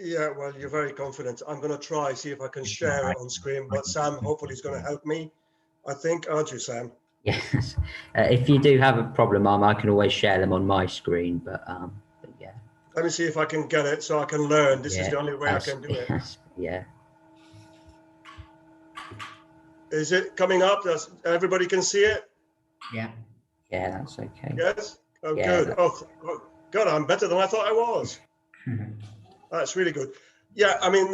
Yeah, well, you're very confident. I'm going to try, see if I can share it on screen, but Sam hopefully is going to help me. I think, aren't you, Sam? Yes. If you do have a problem, I can always share them on my screen, but yeah. Let me see if I can get it so I can learn. This is the only way I Yes, can do it. yeah. Is it coming up? Does everybody can see it? Yeah. Yeah, that's okay. Yes? Oh, Yeah, good. Oh, God, I'm better than I thought I was. That's really good. Yeah, I mean,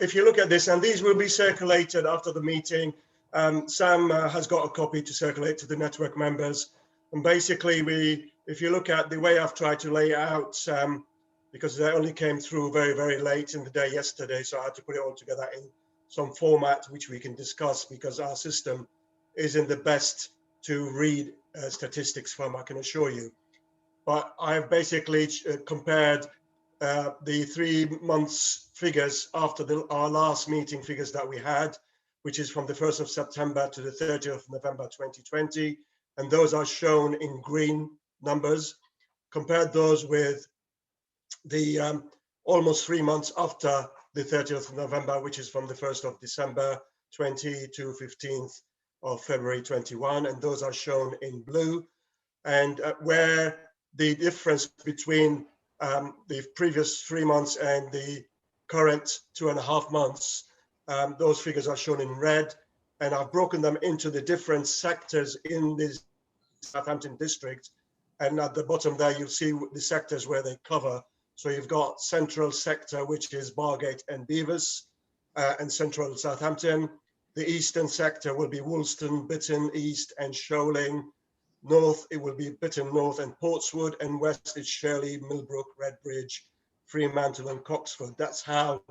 if you look at this, and these will be circulated after the meeting, Sam has got a copy to circulate to the network members. And basically, if you look at the way I've tried to lay out, because they only came through very, very late in the day yesterday, so I had to put it all together in some format which we can discuss, because our system isn't the best to read statistics from, I can assure you. But I've basically compared the 3 months figures after our last meeting figures that we had, which is from the 1st of September to the 30th of November 2020. And those are shown in green numbers. Compared those with the almost 3 months after the 30th of November, which is from the 1st of December 20 to 15th of February 21. And those are shown in blue. And where the difference between the previous 3 months and the current 2.5 months, those figures are shown in red. And I've broken them into the different sectors in this Southampton district. And at the bottom there, you'll see the sectors where they cover. So you've got central sector, which is Bargate and Beavers, and central Southampton. The eastern sector will be Woolston, Bitton, East, and Sholing. North, it will be Bitton North and Portswood, and west is Shirley, Millbrook, Redbridge, Fremantle, and Coxford. That's how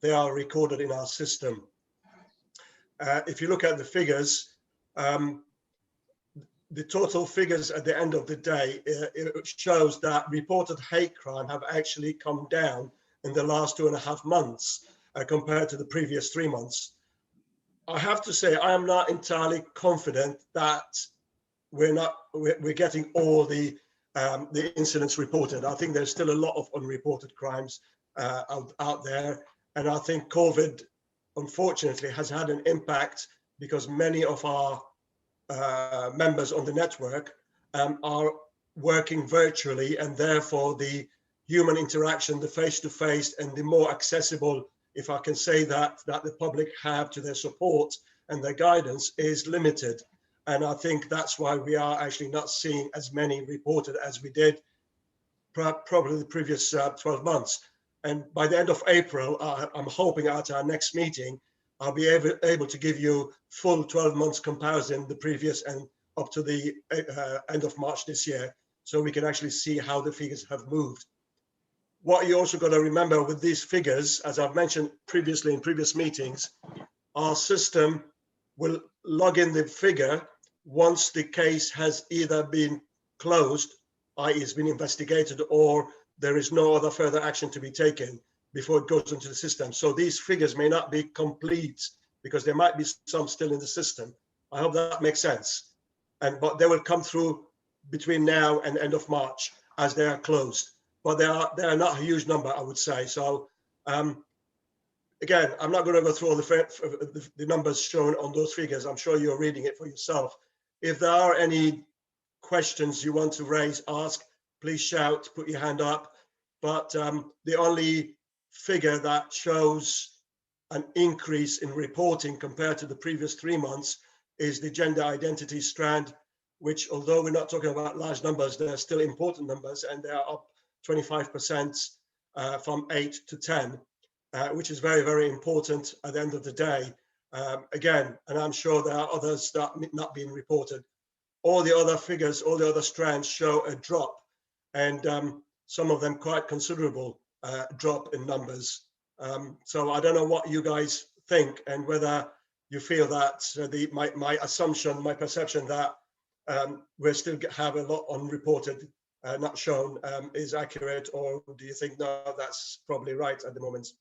they are recorded in our system. If you look at the figures, the total figures at the end of the day, it shows that reported hate crime have actually come down in the last 2.5 months compared to the previous 3 months. I have to say, I am not entirely confident that we're getting all the incidents reported. I think there's still a lot of unreported crimes out there. And I think COVID, unfortunately, has had an impact because many of our members on the network are working virtually, and therefore the human interaction, the face-to-face, and the more accessible, if I can say that the public have to their support and their guidance is limited. And I think that's why we are actually not seeing as many reported as we did probably the previous 12 months. And by the end of April, I'm hoping at our next meeting, I'll be able to give you full 12 months comparison, the previous and up to the end of March this year, so we can actually see how the figures have moved. What you also got to remember with these figures, as I've mentioned previously in previous meetings, our system will log in the figure once the case has either been closed, i.e. it's been investigated, or there is no other further action to be taken before it goes into the system. So these figures may not be complete because there might be some still in the system. I hope that makes sense. But they will come through between now and end of March as they are closed. But they are not a huge number, I would say. So again, I'm not going to go through all the numbers shown on those figures. I'm sure you're reading it for yourself. If there are any questions you want to raise, ask, please shout, put your hand up. But the only figure that shows an increase in reporting compared to the previous 3 months is the gender identity strand, which, although we're not talking about large numbers, they're still important numbers, and they are up 25% from 8 to 10. Which is very, very important at the end of the day. Again, and I'm sure there are others that are not being reported. All the other figures, all the other strands show a drop, and some of them quite considerable drop in numbers. So I don't know what you guys think, and whether you feel that my assumption, my perception that we still have a lot unreported, not shown, is accurate, or do you think, no, that's probably right at the moment?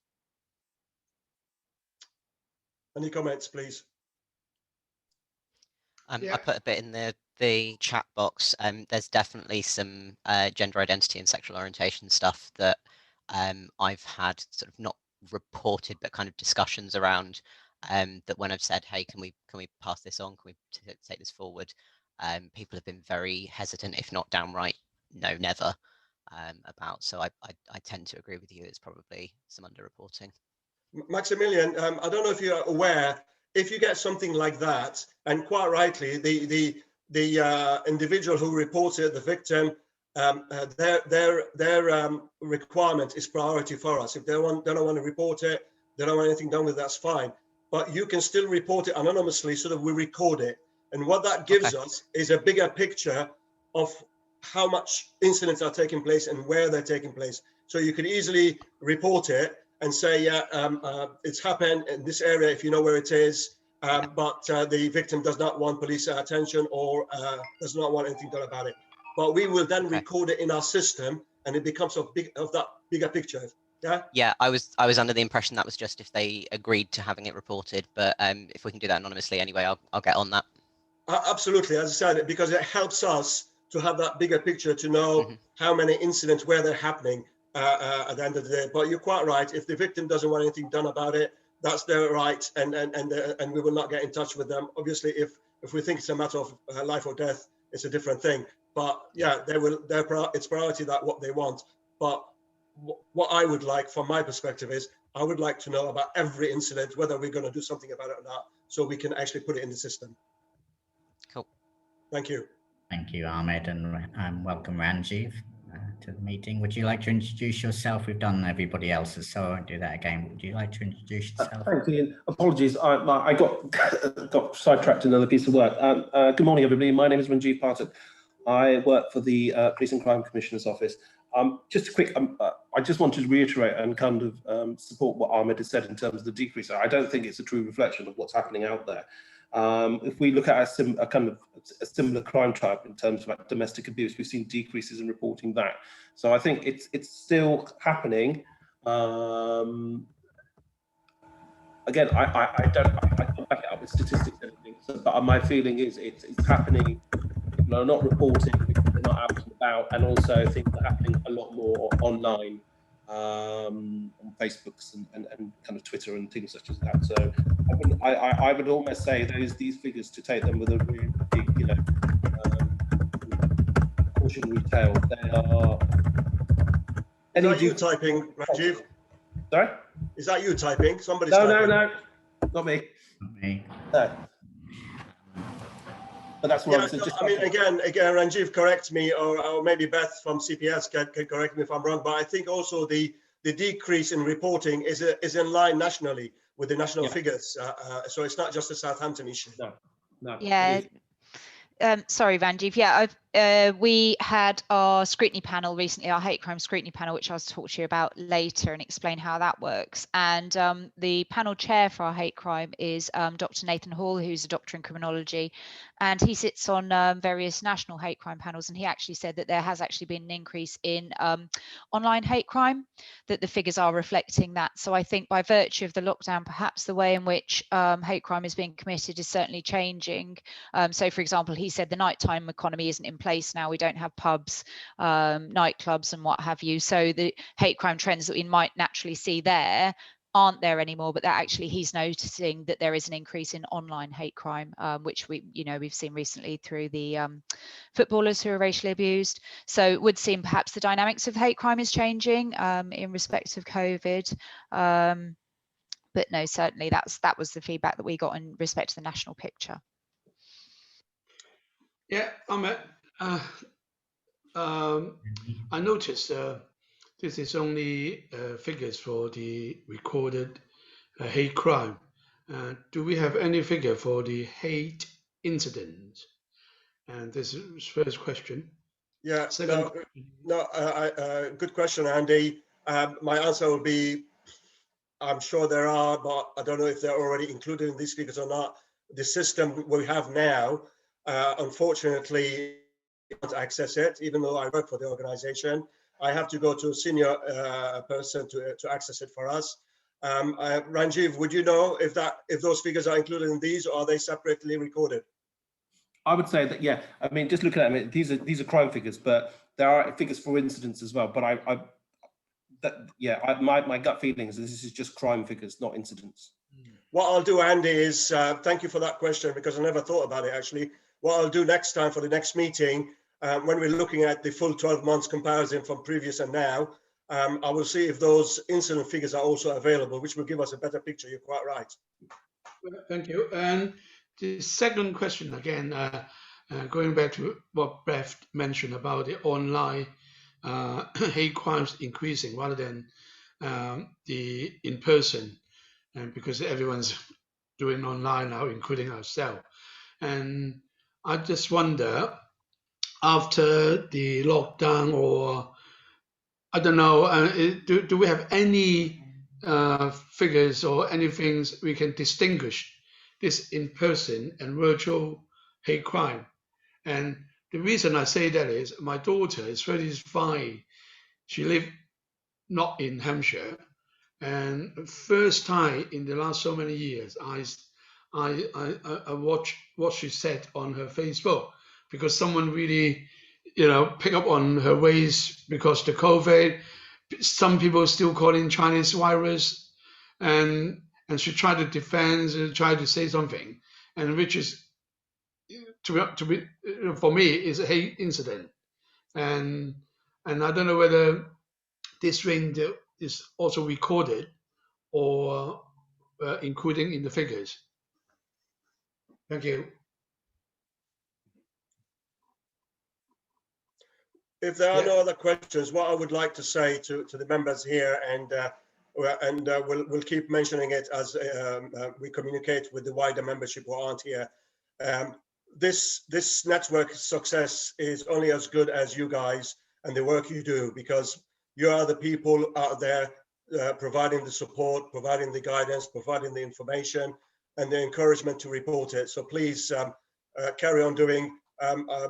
Any comments, please? Yeah. I put a bit in the chat box. There's definitely some gender identity and sexual orientation stuff that I've had sort of not reported, but kind of discussions around that when I've said, hey, can we pass this on? Can we take this forward? People have been very hesitant, if not downright, no, never, about. So I tend to agree with you. It's probably some underreporting. Maximilian, I don't know if you're aware, if you get something like that, and quite rightly, the individual who reported the victim, their requirement is priority for us. If they don't want to report it, they don't want anything done with it, that's fine. But you can still report it anonymously so that we record it. And what that gives us is a bigger picture of how much incidents are taking place and where they're taking place. So you could easily report it and say, yeah, it's happened in this area if you know where it is, but the victim does not want police attention or does not want anything done about it. But we will then record it in our system, and it becomes of that bigger picture. Yeah. Yeah, I was under the impression that was just if they agreed to having it reported, but if we can do that anonymously anyway, I'll get on that. Absolutely, as I said, because it helps us to have that bigger picture to know how many incidents, where they're happening at the end of the day. But you're quite right. If the victim doesn't want anything done about it, that's their right, and we will not get in touch with them. Obviously, if we think it's a matter of life or death, it's a different thing. But yeah, it's priority that what they want. But what I would like, from my perspective, is I would like to know about every incident, whether we're going to do something about it or not, so we can actually put it in the system. Cool. Thank you. Thank you, Ahmed, and welcome, Ranjiv, to the meeting. Would you like to introduce yourself? We've done everybody else's, so I won't do that again. Would you like to introduce yourself? Thanks, Ian. Apologies, I got sidetracked in another piece of work. Good morning, everybody. My name is Ranjiv Pathak. I work for the Police and Crime Commissioner's Office. Just a quick, I just wanted to reiterate and kind of support what Ahmed has said in terms of the decrease. I don't think it's a true reflection of what's happening out there. If we look at a similar crime type in terms of like domestic abuse, we've seen decreases in reporting that. So I think it's still happening. Again, I don't back it up with statistics and everything, but my feeling is it's happening. People are not reporting because they're not out and about, and also things are happening a lot more online, on Facebooks and kind of Twitter and things such as that. So I would almost say these figures, to take them with a really big, cautionary tale. They are. Is that you typing, Rajiv? Sorry? Is that you typing? Somebody's No, typing. no, not me. Not me. No. But that's what I mean, again, Ranjiv, correct me, or maybe Beth from CPS can correct me if I'm wrong. But I think also the decrease in reporting is in line nationally with the national figures. So it's not just a Southampton issue. No. Yeah. Sorry, Ranjiv. Yeah, we had our scrutiny panel recently, our hate crime scrutiny panel, which I'll talk to you about later and explain how that works. And the panel chair for our hate crime is Dr. Nathan Hall, who's a doctor in criminology, and he sits on various national hate crime panels. And he actually said that there has actually been an increase in online hate crime, that the figures are reflecting that. So I think by virtue of the lockdown, perhaps the way in which hate crime is being committed is certainly changing. So, for example, he said the nighttime economy isn't in place now. We don't have pubs, nightclubs and what have you. So the hate crime trends that we might naturally see there aren't there anymore, but that actually he's noticing that there is an increase in online hate crime, which we've seen recently through the footballers who are racially abused. So it would seem perhaps the dynamics of hate crime is changing in respect of COVID. But no, certainly that was the feedback that we got in respect to the national picture. Yeah, Ahmed, I noticed this is only figures for the recorded hate crime. Do we have any figure for the hate incident? And this is first question. Yeah, Second, good question, Andy. My answer will be, I'm sure there are, but I don't know if they're already included in these figures or not. The system we have now, unfortunately, I can't access it, even though I work for the organization. I have to go to a senior person to access it for us. Ranjiv, would you know if those figures are included in these, or are they separately recorded? I would say that, yeah. I mean, just looking at them, these are crime figures, but there are figures for incidents as well. But my gut feeling is this is just crime figures, not incidents. What I'll do, Andy, is thank you for that question, because I never thought about it actually. What I'll do next time for the next meeting, when we're looking at the full 12 months comparison from previous and now, I will see if those incident figures are also available, which will give us a better picture. You're quite right. Thank you. And the second question again, going back to what Beth mentioned about the online hate crimes increasing rather than the in-person, and because everyone's doing online now, including ourselves. And I just wonder, after the lockdown, or I don't know, do we have any figures or any things we can distinguish this in-person and virtual hate crime? And the reason I say that is my daughter is 35. She lived not in Hampshire, and first time in the last so many years, I watched what she said on her Facebook, because someone really, pick up on her ways because the COVID. Some people still calling Chinese virus, and she tried to defend and tried to say something, and which is to be for me is a hate incident, and I don't know whether this thing is also recorded or including in the figures. Thank you. If there are no other questions, what I would like to say to the members here, and we'll keep mentioning it as we communicate with the wider membership who aren't here. This network success is only as good as you guys and the work you do, because you are the people out there providing the support, providing the guidance, providing the information, and the encouragement to report it. So please carry on doing.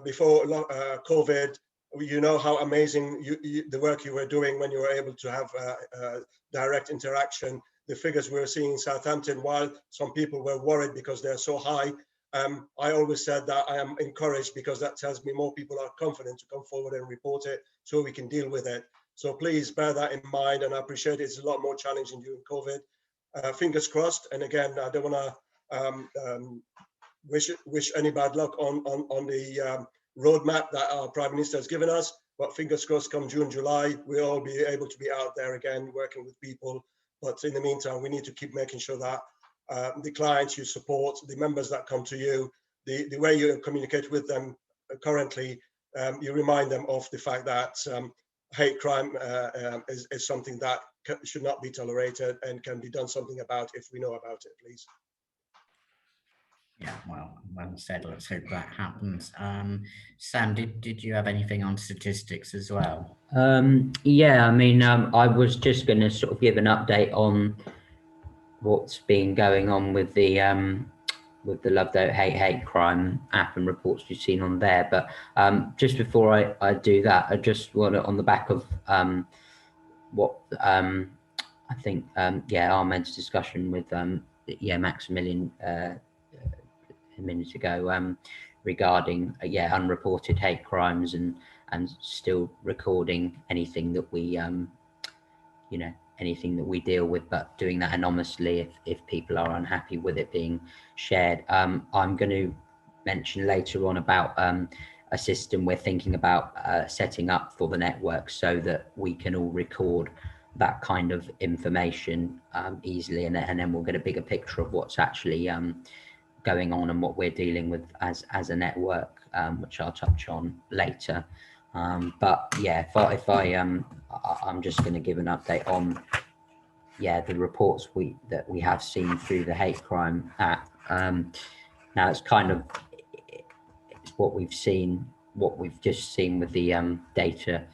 Before COVID, you know how amazing the work you were doing when you were able to have direct interaction. The figures we were seeing in Southampton, while some people were worried because they're so high, I always said that I am encouraged, because that tells me more people are confident to come forward and report it so we can deal with it. So please bear that in mind, and I appreciate it's a lot more challenging during COVID. Fingers crossed. And again, I don't want to wish any bad luck on the roadmap that our Prime Minister has given us, but fingers crossed come June, July, we'll all be able to be out there again working with people. But in the meantime, we need to keep making sure that the clients you support, the members that come to you, the way you communicate with them currently, you remind them of the fact that hate crime is something that should not be tolerated and can be done something about if we know about it, please. Yeah, well said. Let's hope that happens. Sam, did you have anything on statistics as well? Yeah, I mean, I was just going to sort of give an update on what's been going on with the Love Don't Hate crime app and reports you've seen on there. But just before I do that, I just want to, on the back of what I think, Ahmed's discussion with Maximilian a minute ago regarding unreported hate crimes and still recording anything that we anything that we deal with, but doing that anonymously if people are unhappy with it being shared. I'm going to mention later on about a system we're thinking about setting up for the network so that we can all record that kind of information easily, and then we'll get a bigger picture of what's actually going on and what we're dealing with as a network, which I'll touch on later. But yeah, I'm just going to give an update on the reports that we have seen through the hate crime app. Now it's kind of what we've just seen with the data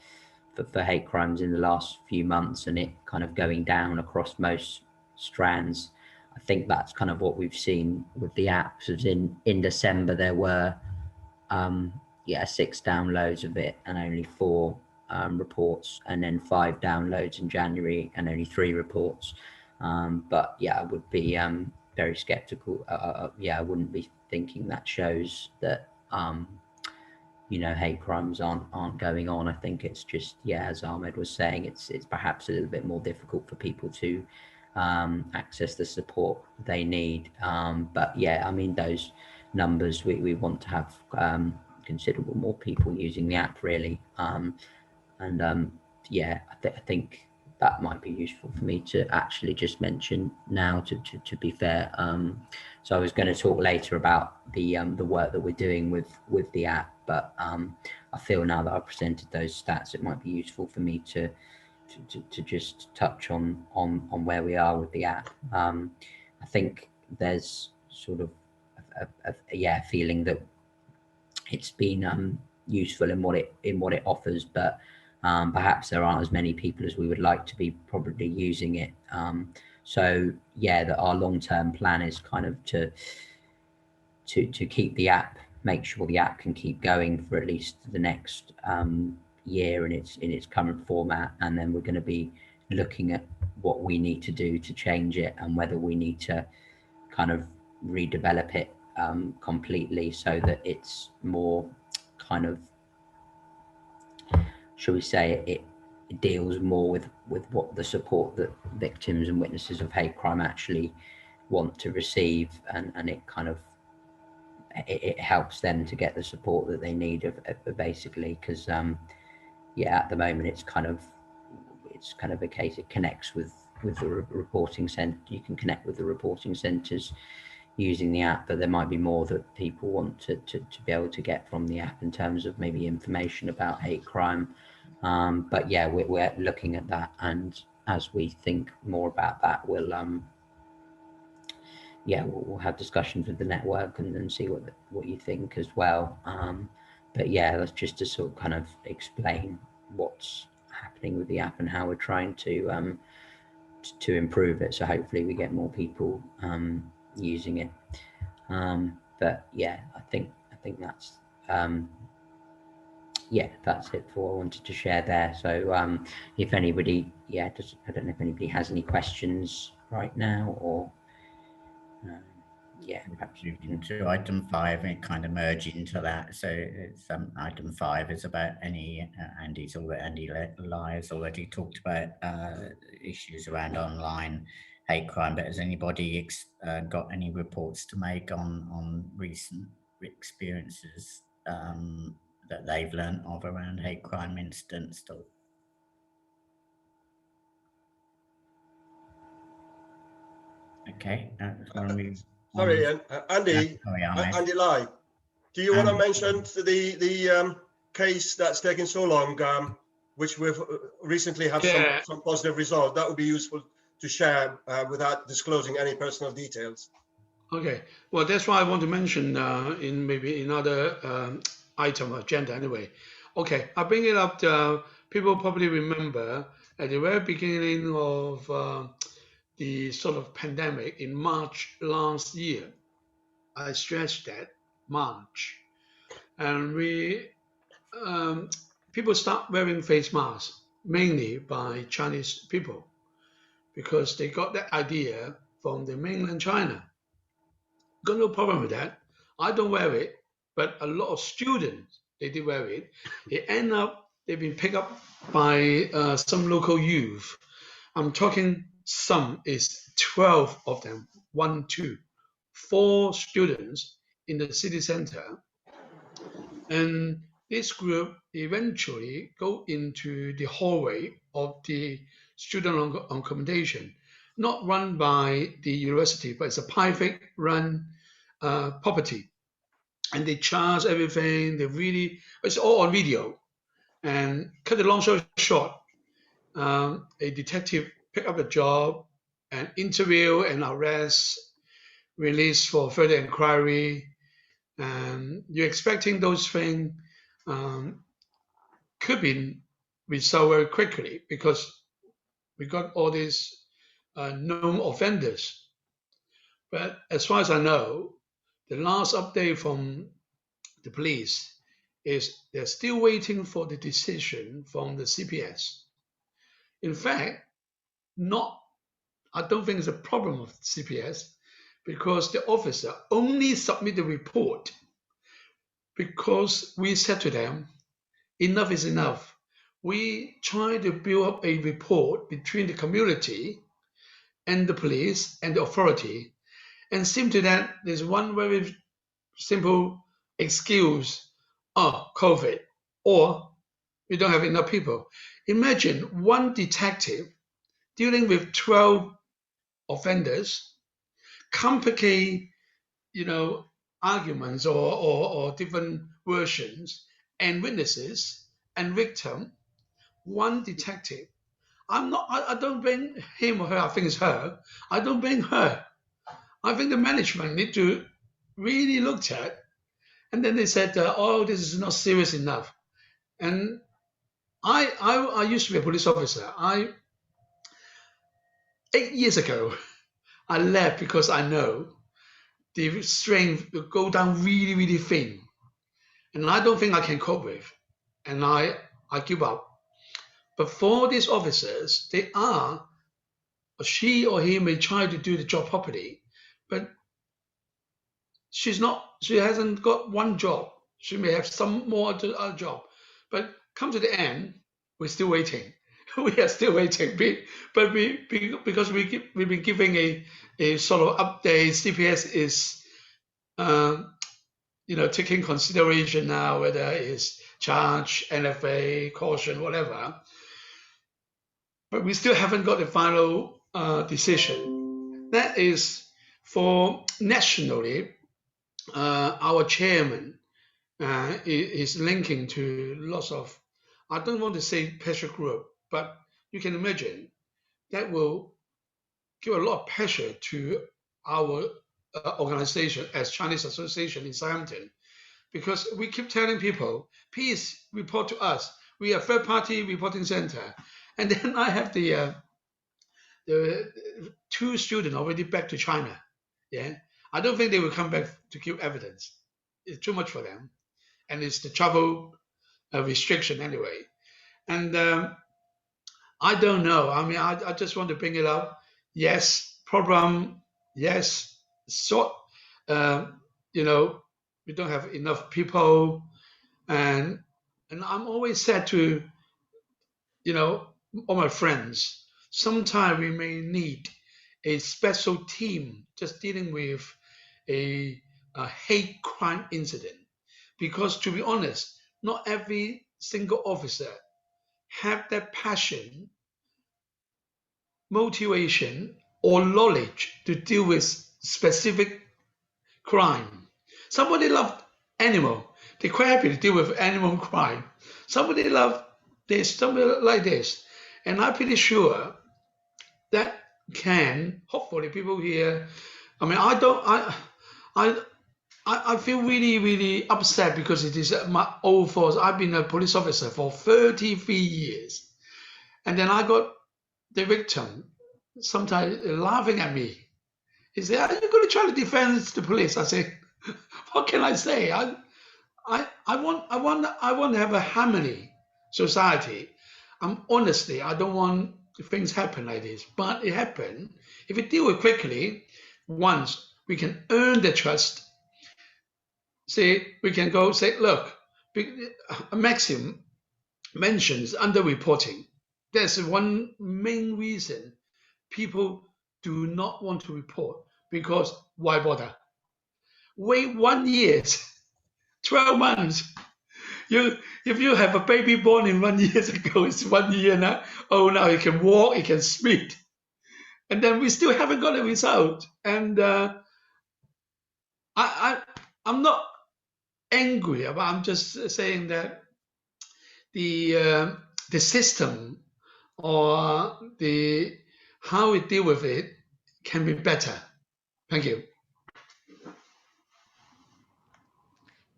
for hate crimes in the last few months, and it kind of going down across most strands. I think that's kind of what we've seen with the apps. As in December there were 6 downloads of it and only 4 reports, and then 5 downloads in January and only 3 reports. But yeah, I would be very skeptical. I wouldn't be thinking that shows that hate crimes aren't going on. I think it's just, as Ahmed was saying, it's perhaps a little bit more difficult for people to access the support they need. But I mean, those numbers, we want to have considerable more people using the app, really. I think that might be useful for me to actually just mention now, to be fair. So I was going to talk later about the work that we're doing with the app, but I feel now that I've presented those stats, it might be useful for me to just touch on where we are with the app. I think there's sort of a feeling that it's been useful in what it offers, but perhaps there aren't as many people as we would like to be probably using it. So that our long-term plan is kind of to keep the app, make sure the app can keep going for at least the next year in its current format, and then we're going to be looking at what we need to do to change it, and whether we need to kind of redevelop it completely so that it's more kind of, shall we say, it deals more with what the support that victims and witnesses of hate crime actually want to receive, and it kind of it helps them to get the support that they need basically, because at the moment it's kind of a case, it connects with the reporting center. You can connect with the reporting centers using the app, but there might be more that people want to be able to get from the app in terms of maybe information about hate crime. But we're looking at that, and as we think more about that, we'll have discussions with the network and see what you think as well. But that's just to sort of kind of explain what's happening with the app and how we're trying to improve it. So hopefully we get more people using it. But I think that's that's it for what I wanted to share there. So if anybody I don't know if anybody has any questions right now, or perhaps you can. To item 5 and kind of merge into that. So it's item 5 is about Andy Lyers already talked about issues around online hate crime, but has anybody got any reports to make on recent experiences that they've learned of around hate crime incidents? Okay, sorry, Andy. Ahmed. Andy Lai, do you want to mention the case that's taken so long, which we've recently had some positive results? That would be useful to share without disclosing any personal details. Okay, well, that's why I want to mention in maybe another item agenda anyway. Okay, I bring it up. People probably remember at the very beginning of the sort of pandemic in March last year. I stressed that March, and people start wearing face masks, mainly by Chinese people, because they got that idea from the mainland China. Got no problem with that. I don't wear it, but a lot of students, they did wear it. They've been picked up by some local youth. I'm talking some is 12 of them, 4 students in the city center. And this group eventually go into the hallway of the student accommodation, not run by the university, but it's a private run property. And they charge everything. It's all on video. And cut the long story short, a detective pick up the job and interview and arrest, release for further inquiry. And you're expecting those things could be resolved very quickly, because we got all these known offenders. But as far as I know, the last update from the police is they're still waiting for the decision from the CPS. In fact, I don't think it's a problem of CPS, because the officer only submit the report because we said to them, enough is enough. We try to build up a rapport between the community and the police and the authority, and seem to that there's one very simple excuse: oh, COVID, or we don't have enough people. Imagine one detective dealing with 12 offenders, complicate, arguments or different versions and witnesses and victim. One detective. I don't blame him or her. I think it's her. I don't blame her. I think the management need to really look at. And then they said, oh, this is not serious enough. And I used to be a police officer. 8 years ago, I left because I know the strength will go down really, really thin. And I don't think I can cope with. And I give up. But for these officers, they are, she or he may try to do the job properly, but she hasn't got one job. She may have some more other job. But come to the end, we're still waiting. We are still waiting. Because we've been giving a sort of update. CPS is taking consideration now whether it's charge, NFA, caution, whatever. But we still haven't got the final decision. That is for nationally. Our chairman is linking to lots of, I don't want to say pressure group, but you can imagine that will give a lot of pressure to our organization as Chinese Association in Southampton, because we keep telling people, please report to us. We are third-party reporting center. And then I have the 2 students already back to China. Yeah, I don't think they will come back to give evidence. It's too much for them, and it's the travel restriction anyway. And I don't know. I mean, I just want to bring it up. Yes, problem. Yes, we don't have enough people, and I'm always sad to, all my friends. Sometimes we may need a special team just dealing with a hate crime incident, because to be honest, not every single officer have that passion, motivation, or knowledge to deal with specific crime. Somebody love animal, they're quite happy to deal with animal crime. Somebody love this, somebody like this, and I'm pretty sure that can, hopefully people here, I mean, I feel really, really upset because it is my old fault. I've been a police officer for 33 years. And then I got the victim sometimes laughing at me. He said, are you going to try to defend the police? I say, what can I say? I want to have a harmony society. Honestly, I don't want things happen like this, but it happened. If we deal with it quickly, once we can earn the trust, we can go say, look, Maxim mentions underreporting. That's one main reason people do not want to report, because why bother? Wait 1 year, 12 months. If you have a baby born in 1 year ago, it's 1 year now. Oh, now he can walk, he can speak. And then we still haven't got a result. And I'm not angry, but I'm just saying that the system or how we deal with it can be better. Thank you.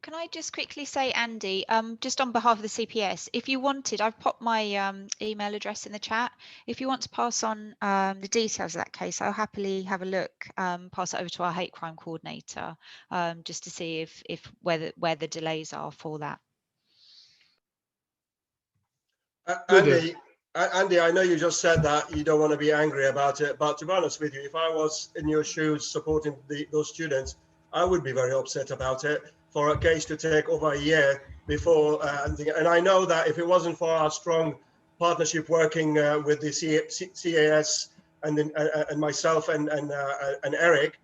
Can I just quickly say, Andy, just on behalf of the CPS, if you wanted, I've popped my email address in the chat. If you want to pass on the details of that case, I'll happily have a look, pass it over to our hate crime coordinator, just to see if where the delays are for that. Andy, I know you just said that you don't want to be angry about it, but to be honest with you, if I was in your shoes supporting those students, I would be very upset about it. for a case to take over a year before. And I know that if it wasn't for our strong partnership working with the CAS and myself and Eric,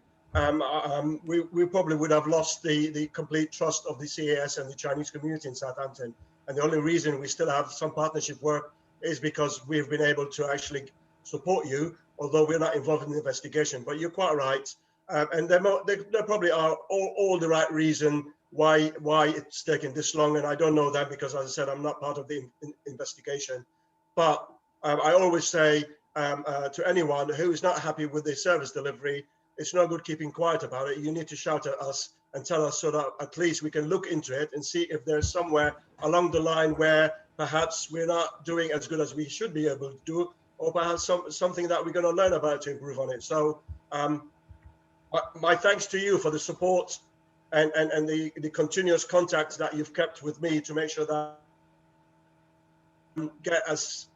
we probably would have lost the complete trust of the CAS and the Chinese community in Southampton. And the only reason we still have some partnership work is because we've been able to actually support you, although we're not involved in the investigation. But you're quite right. And there probably are all the right reason why it's taken this long. And I don't know that because, as I said, I'm not part of the investigation. But I always say to anyone who is not happy with the service delivery, it's no good keeping quiet about it. You need to shout at us and tell us so that at least we can look into it and see if there's somewhere along the line where perhaps we're not doing as good as we should be able to do, or perhaps something that we're going to learn about to improve on it. So my thanks to you for the support and the continuous contact that you've kept with me to make sure that we get as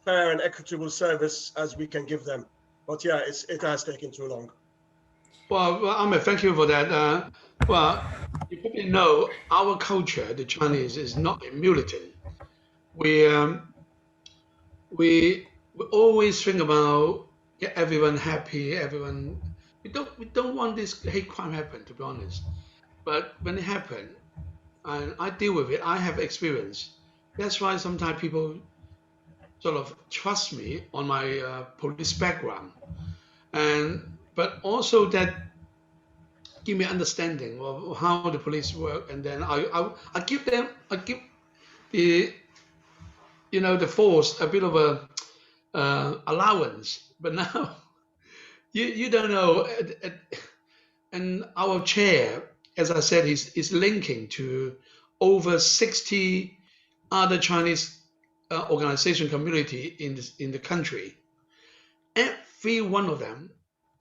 fair and equitable service as we can give them. But yeah, it has taken too long. Well, Ahmed, thank you for that. Well, you probably know our culture, the Chinese, is not a militant. We always think about get everyone happy, everyone. We don't want this hate crime happen, to be honest. But when it happened, and I deal with it, I have experience. That's why sometimes people sort of trust me on my police background, but also that give me understanding of how the police work, and then I give the the force a bit of a allowance. But now you don't know, and our chair, as I said, is linking to over 60 other Chinese organization community in the country. Every one of them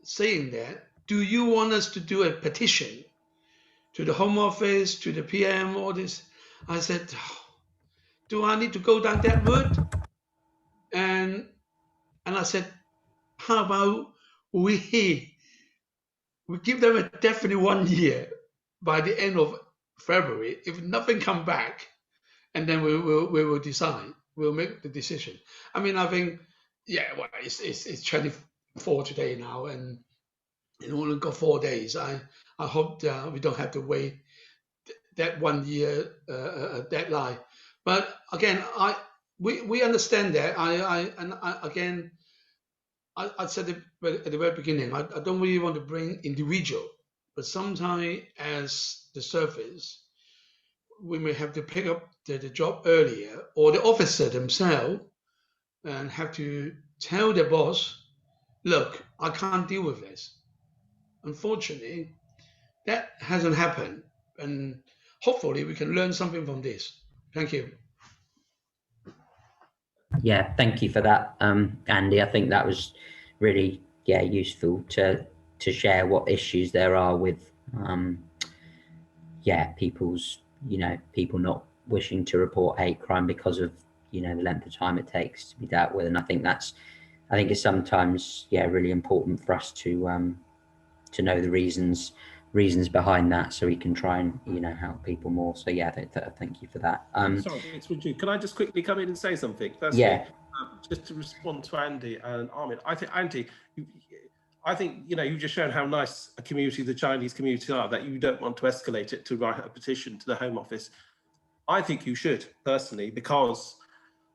saying that, do you want us to do a petition to the Home Office, to the PM, all this? I said, do I need to go down that route? And I said, how about we give them a definitely 1 year by the end of February. If nothing come back, and then we will decide. We'll make the decision. I mean, I think, yeah, well, it's 24 today now, and it only got 4 days. I hope that we don't have to wait that 1 year deadline. But again, we understand that. I said it at the very beginning. I don't really want to bring individual, but sometimes as the service, we may have to pick up the job earlier, or the officer themselves, and have to tell their boss, look, I can't deal with this. Unfortunately, that hasn't happened, and hopefully we can learn something from this. Thank you. Yeah, thank you for that, Andy. I think that was really useful to share what issues there are with people's people not wishing to report hate crime because of the length of time it takes to be dealt with. And I think it's sometimes really important for us to know the reasons behind that, so we can try and help people more. So thank you for that. Sorry, it's Rajiv. Can I just quickly come in and say something? Firstly, just to respond to Andy and Ahmed. I think Andy, you've just shown how nice a community the Chinese community are, that you don't want to escalate it to write a petition to the Home Office. I think you should, personally, because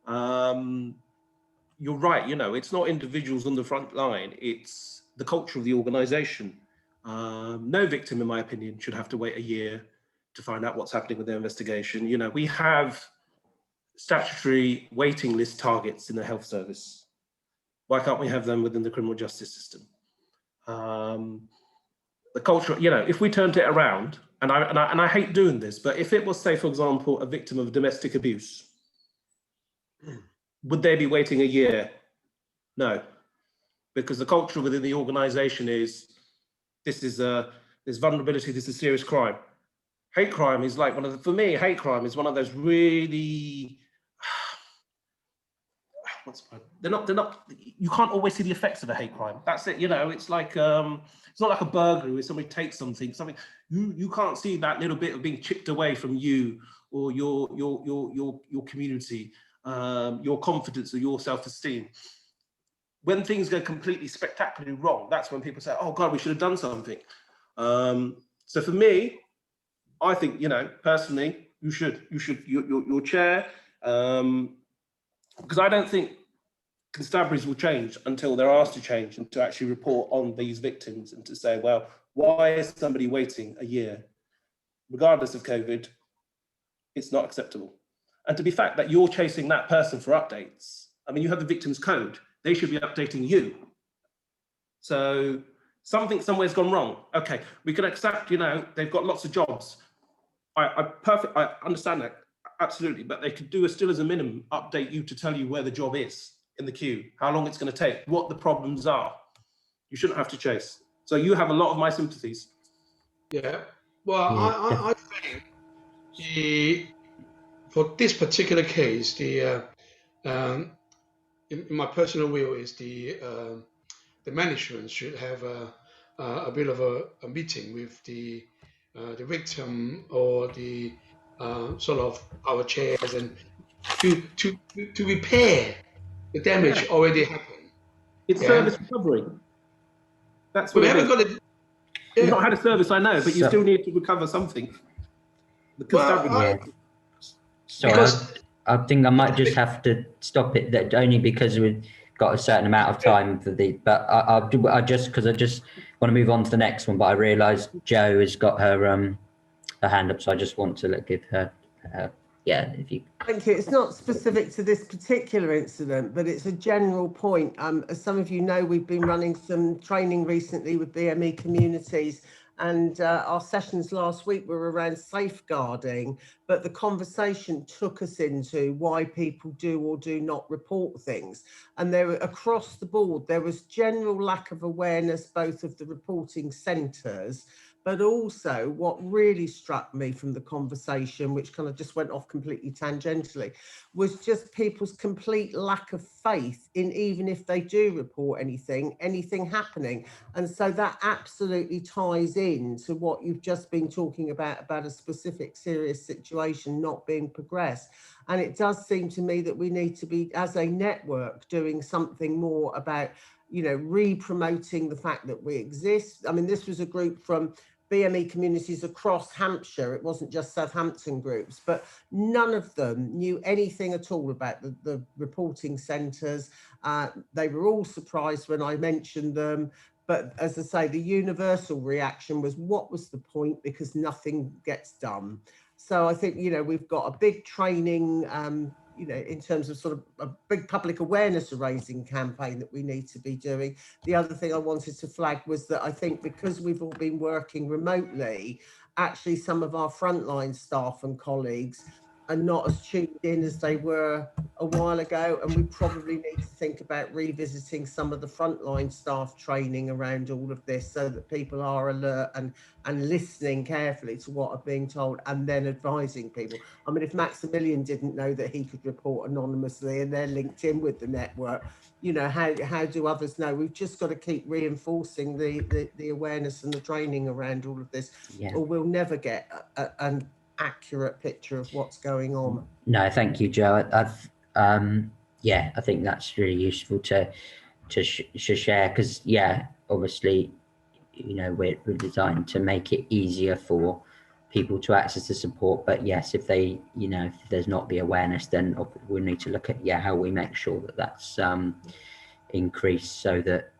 you're right. It's not individuals on the front line; it's the culture of the organisation. No victim, in my opinion, should have to wait a year to find out what's happening with their investigation. We have statutory waiting list targets in the health service. Why can't we have them within the criminal justice system? The culture, if we turned it around, and I hate doing this, but if it was, say, for example, a victim of domestic abuse, would they be waiting a year? No, because the culture within the organisation is, this vulnerability, this is serious crime. Hate crime is like for me, hate crime is one of those really, they're not, you can't always see the effects of a hate crime. That's it, you know, it's like, it's not like a burglary where somebody takes something, you can't see that little bit of being chipped away from you or your community, your confidence or your self-esteem. When things go completely spectacularly wrong, that's when people say, oh God, we should have done something. So for me, I think, you know, personally, your chair, because I don't think constabularies will change until they're asked to change and to actually report on these victims and to say, well, why is somebody waiting a year? Regardless of COVID, it's not acceptable. And to be fact that you're chasing that person for updates, I mean, you have the victim's code, they should be updating you. So something somewhere's gone wrong. Okay, we can accept, you know, they've got lots of jobs. I understand that, absolutely, but they could do still as a minimum update you to tell you where the job is in the queue, how long it's going to take, what the problems are. You shouldn't have to chase. So you have a lot of my sympathies. Yeah, well, I think for this particular case, in my personal view is the management should have a bit of a meeting with the victim or the sort of our chairs and to repair the damage already happened. It's service recovery. That's what we haven't got it. You've not had a service, I know, but you still need to recover something. I think I might just have to stop it. That only because we've got a certain amount of time for the. But I just want to move on to the next one. But I realise Jo has got her hand up, so I just want to give her. Yeah, if you. Thank you. It's not specific to this particular incident, but it's a general point. As some of you know, we've been running some training recently with BME communities, and our sessions last week were around safeguarding, but the conversation took us into why people do or do not report things. And there were, across the board, there was general lack of awareness, both of the reporting centres, but also what really struck me from the conversation, which kind of just went off completely tangentially, was just people's complete lack of faith in, even if they do report anything happening. And so that absolutely ties in to what you've just been talking about a specific serious situation not being progressed. And it does seem to me that we need to be, as a network, doing something more about, you know, re-promoting the fact that we exist. I mean, this was a group from BME communities across Hampshire. It wasn't just Southampton groups, but none of them knew anything at all about the reporting centres. They were all surprised when I mentioned them. But as I say, the universal reaction was, what was the point? Because nothing gets done. So I think, you know, we've got a big training, you know, in terms of sort of a big public awareness raising campaign that we need to be doing. The other thing I wanted to flag was that I think because we've all been working remotely, actually some of our frontline staff and colleagues are not as tuned in as they were a while ago, and we probably need to think about revisiting some of the frontline staff training around all of this so that people are alert and listening carefully to what are being told and then advising people. I mean, if Maximilian didn't know that he could report anonymously and they're linked in with the network, you know, how do others know? We've just got to keep reinforcing the awareness and the training around all of this, or we'll never get an accurate picture of what's going on. No, thank you, Jo. Yeah, I think that's really useful to share, because obviously, you know, we're designed to make it easier for people to access the support. But yes, if they, you know, if there's not the awareness, then we need to look at how we make sure that that's increased, so that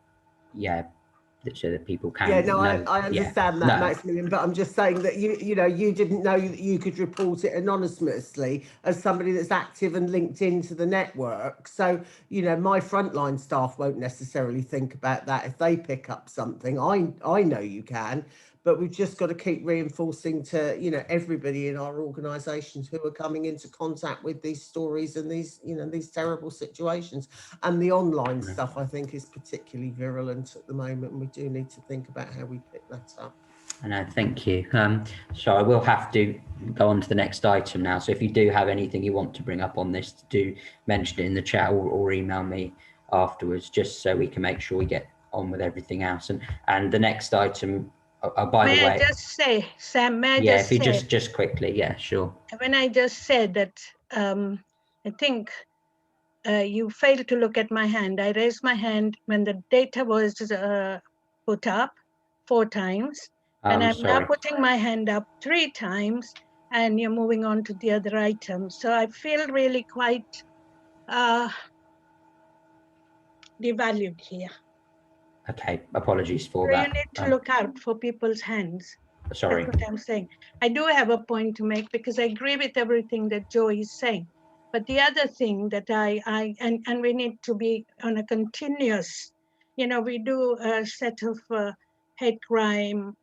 so that people can know. I understand that, Maximilian, but I'm just saying that you know, you didn't know that you could report it anonymously as somebody that's active and linked into the network. So, you know, my frontline staff won't necessarily think about that if they pick up something. I know you can, but we've just got to keep reinforcing to, you know, everybody in our organisations who are coming into contact with these stories and these, you know, these terrible situations. And the online stuff, I think, is particularly virulent at the moment, and we do need to think about how we pick that up. No, thank you. So I will have to go on to the next item now. So if you do have anything you want to bring up on this, do mention it in the chat or email me afterwards, just so we can make sure we get on with everything else. And the next item, by the way, may I just say, Sam, may I yeah, just if you say, just quickly, yeah, sure. when I just said that, I think you failed to look at my hand. I raised my hand when the data was put up 4 times, and I'm now putting my hand up 3 times, and you're moving on to the other item. So I feel really quite devalued here. Okay, apologies for So that. you need to look out for people's hands. Sorry. That's what I'm saying. I do have a point to make because I agree with everything that Joe is saying. But the other thing that and we need to be on a continuous, we do a set of hate crime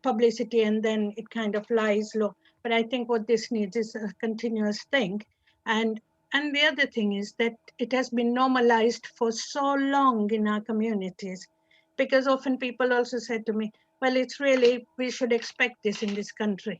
publicity, and then it kind of lies low. But I think what this needs is a continuous thing. And the other thing is that it has been normalized for so long in our communities, because often people also said to me, well, it's really, we should expect this in this country.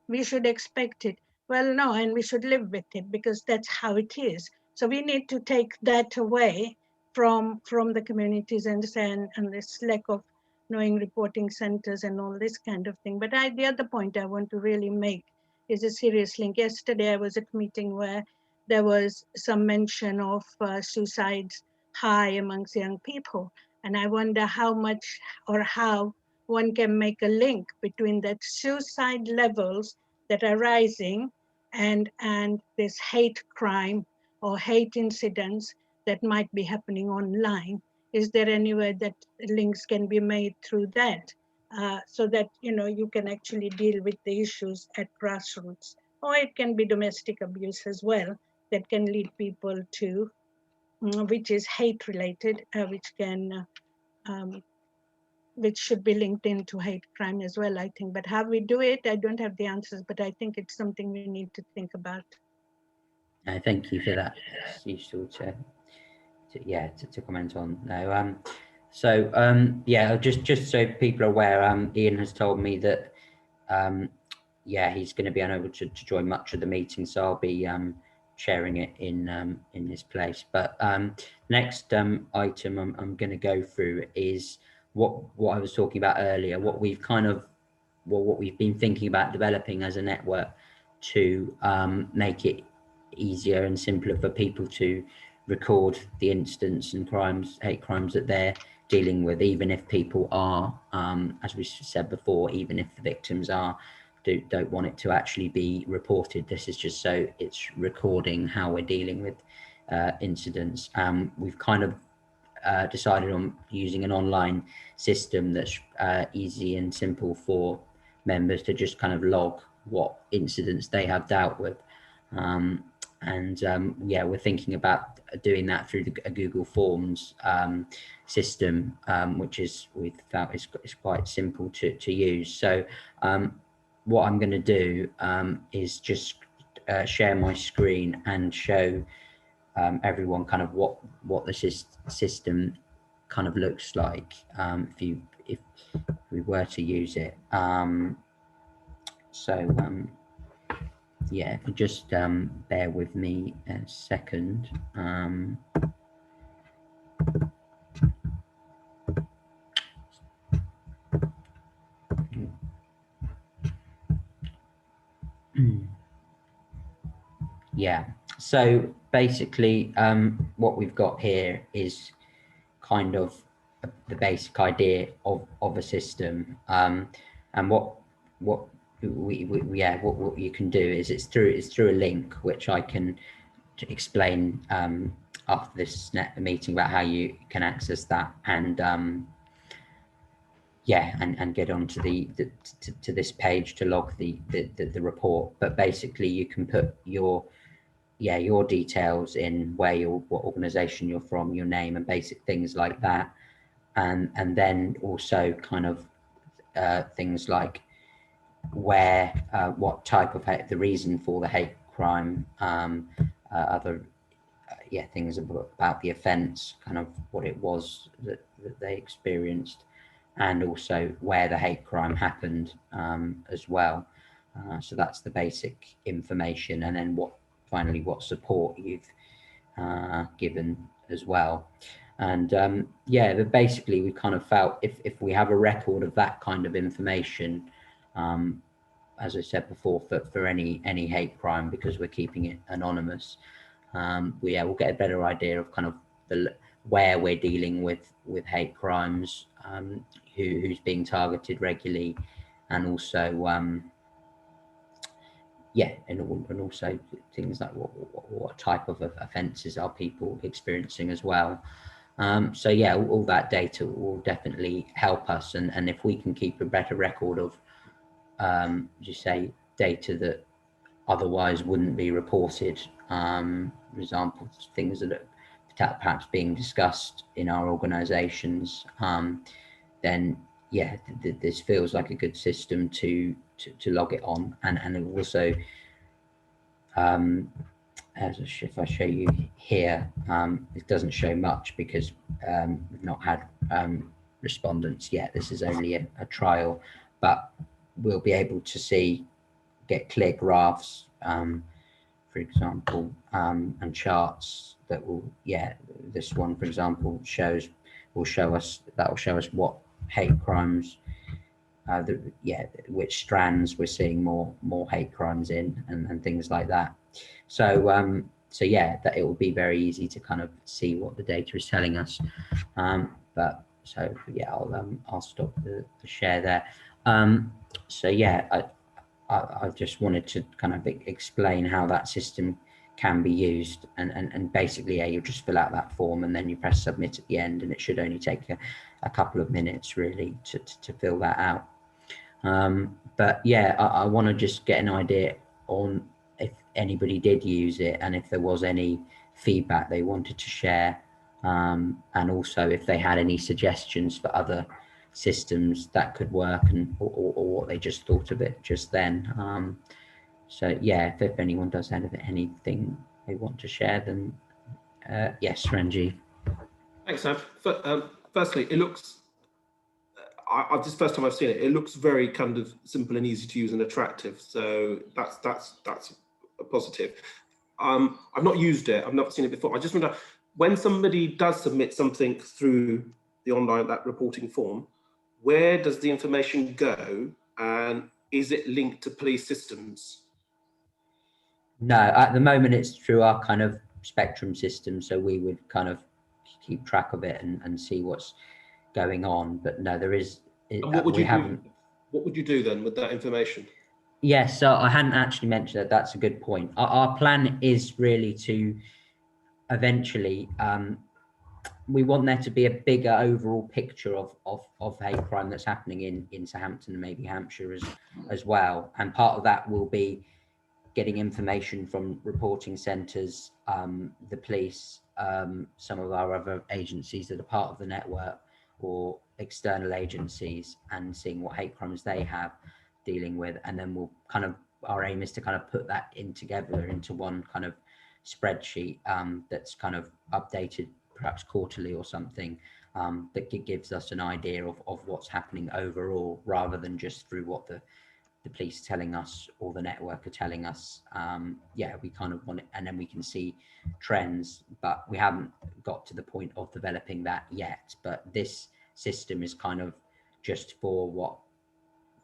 We should expect it. Well, no, and we should live with it because that's how it is. So we need to take that away from the communities and this lack of knowing reporting centers and all this kind of thing. But the other point I want to really make is a serious link. Yesterday I was at a meeting where there was some mention of suicides high amongst young people. And I wonder how much or how one can make a link between that suicide levels that are rising and this hate crime or hate incidents that might be happening online. Is there any way that links can be made through that so that you can actually deal with the issues at grassroots? Or it can be domestic abuse as well that can lead people to, which is hate related, which should be linked into hate crime as well, I think. But how we do it, I don't have the answers, but I think it's something we need to think about. Thank you for that. It's useful to comment on. No, yeah, just so people are aware, Ian has told me that he's going to be unable to join much of the meeting, so I'll be chairing it in his place. But next item I'm going to go through is what I was talking about earlier, what we've been thinking about developing as a network to make it easier and simpler for people to record the incidents and hate crimes that they're dealing with, even if people are, as we said before, even if the victims don't want it to actually be reported. This is just so it's recording how we're dealing with incidents. We've kind of decided on using an online system that's easy and simple for members to just kind of log what incidents they have dealt with. We're thinking about doing that through a Google Forms system, which we felt is quite simple to use. So what I'm going to do is just share my screen and show everyone kind of what the system kind of looks like if we were to use it. If you just bear with me a second. Yeah, so basically what we've got here is kind of the basic idea of a system, and what you can do is it's through a link which I can explain after this meeting about how you can access that and get onto to this page to log the report. But basically you can put your details in, what organization you're from, your name and basic things like that, and then also kind of things like what type of the reason for the hate crime, other things about the offence, kind of what it was that they experienced, and also where the hate crime happened as well. So that's the basic information, and then finally what support you've given as well. And yeah, but basically we kind of felt if we have a record of that kind of information, as I said before, for any hate crime, because we're keeping it anonymous, we'll get a better idea of kind of where we're dealing with hate crimes, who's being targeted regularly, and also yeah, and also things like what type of offences are people experiencing as well. So yeah, all that data will definitely help us, and if we can keep a better record of, as you say, data that otherwise wouldn't be reported, for example, things that are perhaps being discussed in our organisations, then yeah, this feels like a good system to log it on, and also, if I show you here, it doesn't show much because we've not had respondents yet. This is only a trial, but we'll be able to get clear graphs, for example, and charts that will, this one, for example, will show us what hate crimes, which strands we're seeing more hate crimes in, and things like that. So so yeah, that it will be very easy to kind of see what the data is telling us. But so yeah, I'll stop the share there. So yeah, I just wanted to kind of explain how that system can be used, and basically, yeah, you just fill out that form and then you press submit at the end, and it should only take a couple of minutes really to fill that out. But yeah, I want to just get an idea on if anybody did use it, and if there was any feedback they wanted to share, and also if they had any suggestions for other systems that could work, and or what they just thought of it just then. So yeah, if anyone does have anything they want to share, then yes, Ranji. Thanks, Sam. Firstly, it looks, this first time I've seen it, it looks very kind of simple and easy to use and attractive. So that's a positive. I've not used it. I've never seen it before. I just wonder, when somebody does submit something through the online, that reporting form, where does the information go, and is it linked to police systems? No, at the moment it's through our kind of spectrum system, so we would kind of keep track of it and see what's going on. But no, there is. And what would you do? What would you do then with that information? Yes, so I hadn't actually mentioned that. That's a good point. Our plan is really to eventually, we want there to be a bigger overall picture of hate crime that's happening in Southampton and maybe Hampshire as well. And part of that will be getting information from reporting centres, the police, some of our other agencies that are part of the network, or external agencies, and seeing what hate crimes they have dealing with. And then we'll kind of, our aim is to kind of put that in together into one kind of spreadsheet that's kind of updated perhaps quarterly or something, that gives us an idea of what's happening overall, rather than just through what the police telling us or the network are telling us. Yeah, we kind of want it, and then we can see trends, but we haven't got to the point of developing that yet. But this system is kind of just for what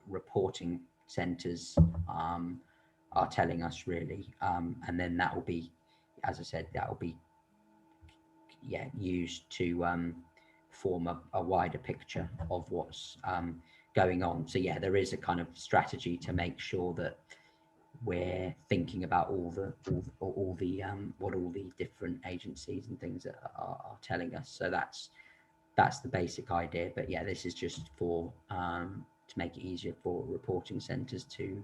reporting centres are telling us really, and then that will be, as I said, that will be used to form a wider picture of what's going on. So yeah, there is a kind of strategy to make sure that we're thinking about all the what all the different agencies and things that are telling us. So that's the basic idea. But yeah, this is just for to make it easier for reporting centres to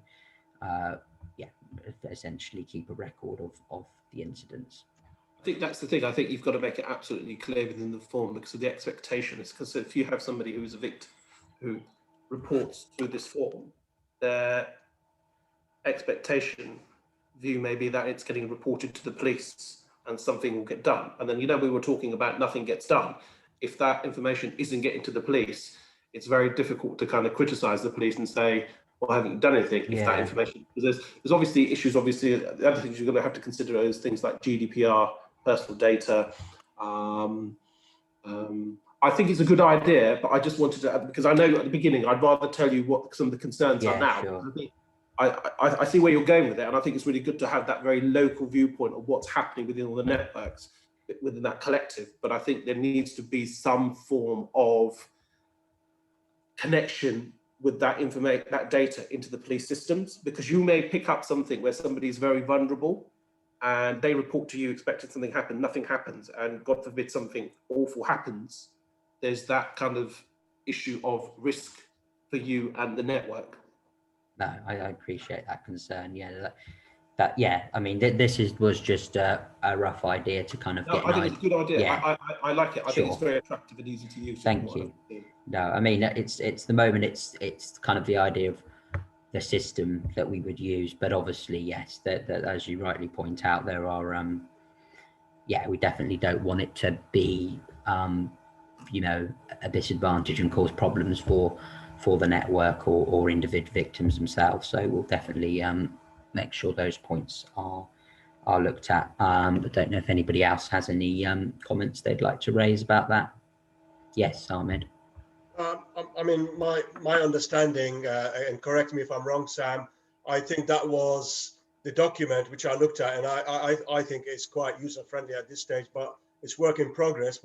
essentially keep a record of the incidents. I think that's the thing. I think you've got to make it absolutely clear within the form, because of the expectation is, because if you have somebody who is a victim who reports through this form, their expectation view may be that it's getting reported to the police and something will get done. And then, we were talking about nothing gets done. If that information isn't getting to the police, it's very difficult to kind of criticise the police and say, well, I haven't done anything if that information, because there's obviously issues. Obviously, the other things you're going to have to consider is things like GDPR, personal data. I think it's a good idea, but I just wanted to, because I know at the beginning, I'd rather tell you what some of the concerns are now. Sure. I see where you're going with it, and I think it's really good to have that very local viewpoint of what's happening within all the networks, within that collective. But I think there needs to be some form of connection with that information, that data into the police systems, because you may pick up something where somebody is very vulnerable and they report to you expecting something to happen, nothing happens, and God forbid something awful happens. There's that kind of issue of risk for you and the network. No, I appreciate that concern. Yeah, yeah. I mean, this was just a rough idea to kind of get. I think it's a good idea. Yeah. I like it. I think it's very attractive and easy to use. Thank you. No, I mean, it's the moment. It's kind of the idea of the system that we would use, but obviously, yes, that as you rightly point out, there are we definitely don't want it to be a disadvantage and cause problems for the network or individual victims themselves. So we'll definitely make sure those points are looked at. But don't know if anybody else has any comments they'd like to raise about that. Yes, Ahmed. I mean, my understanding, and correct me if I'm wrong, Sam, I think that was the document which I looked at, and I think it's quite user-friendly at this stage, but it's work in progress,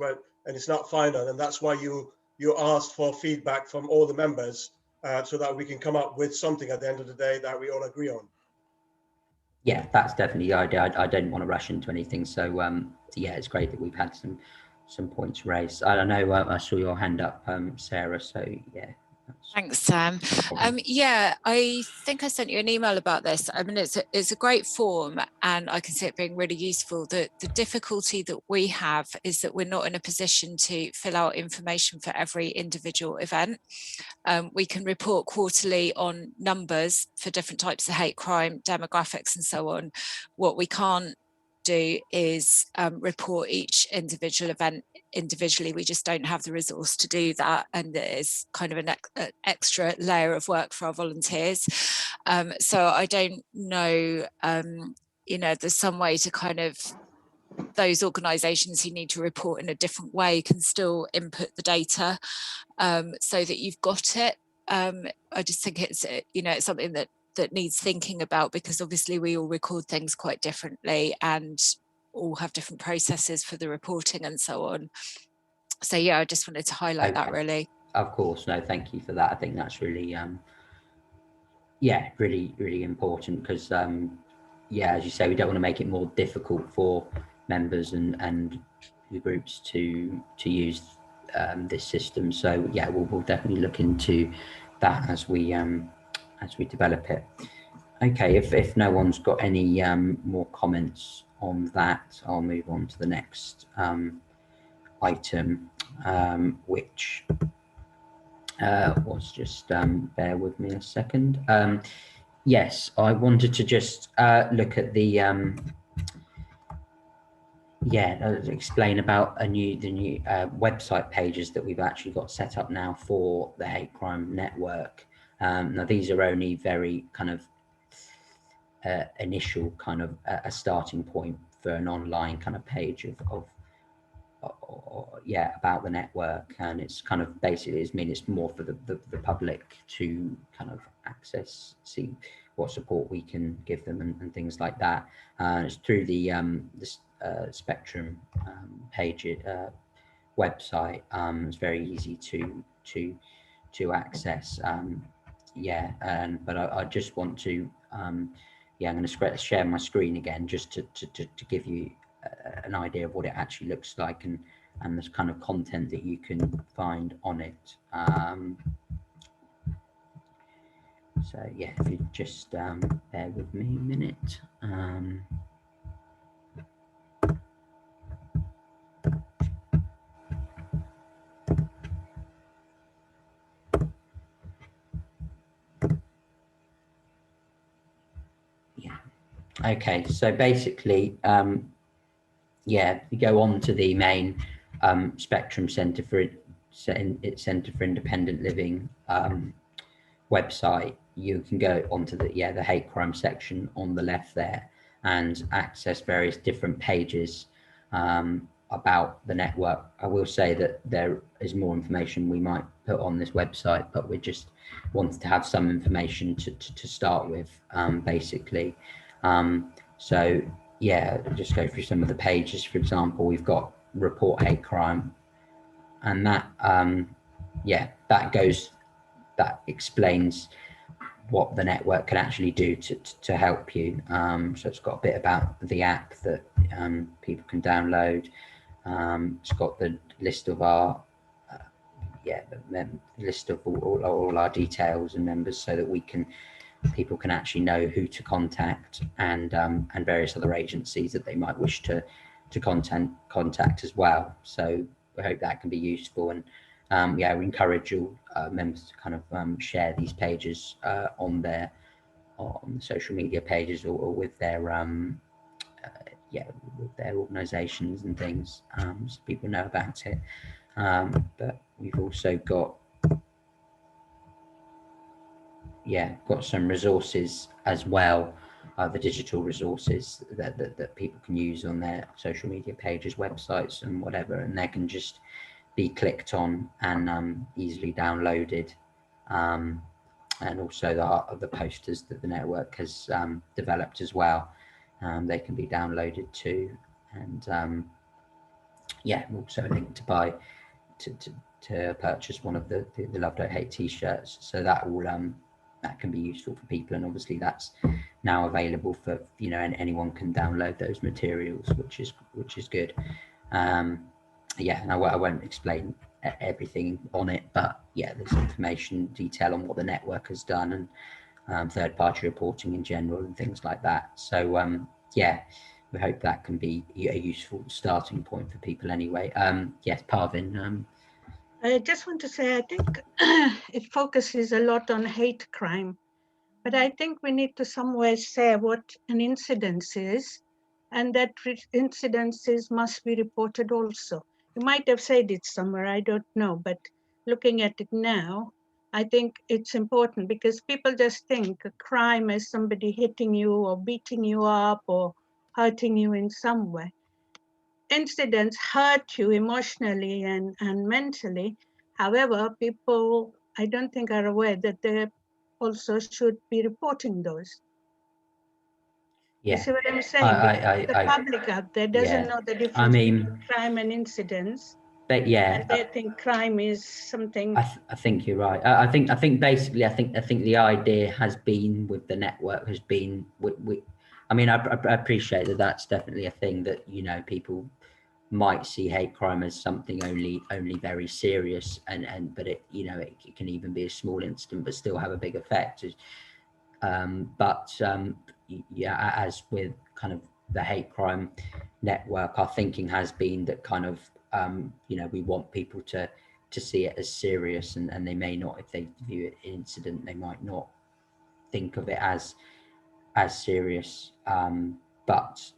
and it's not final, and that's why you asked for feedback from all the members so that we can come up with something at the end of the day that we all agree on. Yeah, that's definitely the idea. I don't want to rush into anything, so yeah, it's great that we've had some points raised. I don't know, I saw your hand up, Sarah, so yeah. Thanks, Sam. Yeah, I think I sent you an email about this. I mean, it's a great form, and I can see it being really useful. The difficulty that we have is that we're not in a position to fill out information for every individual event. We can report quarterly on numbers for different types of hate crime, demographics, and so on. What we can't do is report each individual event individually. We just don't have the resource to do that, and it's kind of an extra layer of work for our volunteers. So I don't know, there's some way to kind of, those organisations who need to report in a different way can still input the data so that you've got it. I just think it's it's something that needs thinking about, because obviously we all record things quite differently and all have different processes for the reporting and so on. So yeah, I just wanted to highlight that really. Of course, no, thank you for that. I think that's really, really important, because as you say, we don't want to make it more difficult for members and the groups to use this system. So yeah, we'll definitely look into that as we develop it. Okay, if no one's got any more comments on that, I'll move on to the next item, which was just, bear with me a second. Yes, I wanted to just look at the, explain about the new website pages that we've actually got set up now for the Hate Crime Network. Now these are only very kind of initial kind of a starting point for an online kind of page of about the network, and it's kind of basically it's more for the public to kind of access, see what support we can give them and things like that. It's through the Spectrum page website. It's very easy to access. But I just want to I'm going to share my screen again just to give you an idea of what it actually looks like and the kind of content that you can find on it. So yeah, if you just bear with me a minute. Okay, so basically, you go on to the main Spectrum Centre for Centre for Independent Living website, you can go onto the hate crime section on the left there and access various different pages about the network. I will say that there is more information we might put on this website, but we just wanted to have some information to start with, basically. So yeah, just go through some of the pages. For example, we've got Report Hate Crime, and that that explains what the network can actually do to help you. So it's got a bit about the app that people can download. It's got the list of our list of all our details and members, so that people can actually know who to contact, and various other agencies that they might wish to contact as well. So we hope that can be useful, and we encourage all members to kind of share these pages on the social media pages, or with their with their organisations and things, so people know about it. But we've also got some resources as well, the digital resources that people can use on their social media pages, websites and whatever, and they can just be clicked on and easily downloaded. And also the posters that the network has developed as well, they can be downloaded too. And also a link to buy to purchase one of the Love Don't Hate t-shirts, so that will that can be useful for people. And obviously that's now available for and anyone can download those materials, which is good. And I won't explain everything on it, but there's information, detail on what the network has done, and third-party reporting in general and things like that. So we hope that can be a useful starting point for people anyway. Yes, Parvin. I just want to say, I think it focuses a lot on hate crime, but I think we need to somewhere say what an incidence is, and that incidences must be reported also. You might have said it somewhere, I don't know, but looking at it now, I think it's important, because people just think a crime is somebody hitting you or beating you up or hurting you in some way. Incidents hurt you emotionally and mentally. However, people, I don't think, are aware that they also should be reporting those. You see what I'm saying? The public out there doesn't know the difference between crime and incidents. But and they think crime is something. I think you're right. I think basically, I think the idea has been with the network has been I appreciate that that's definitely a thing, that people might see hate crime as something only very serious, but it it can even be a small incident but still have a big effect. As with kind of the hate crime network, our thinking has been that kind of we want people to see it as serious, and they may not, if they view it an incident, they might not think of it as serious, but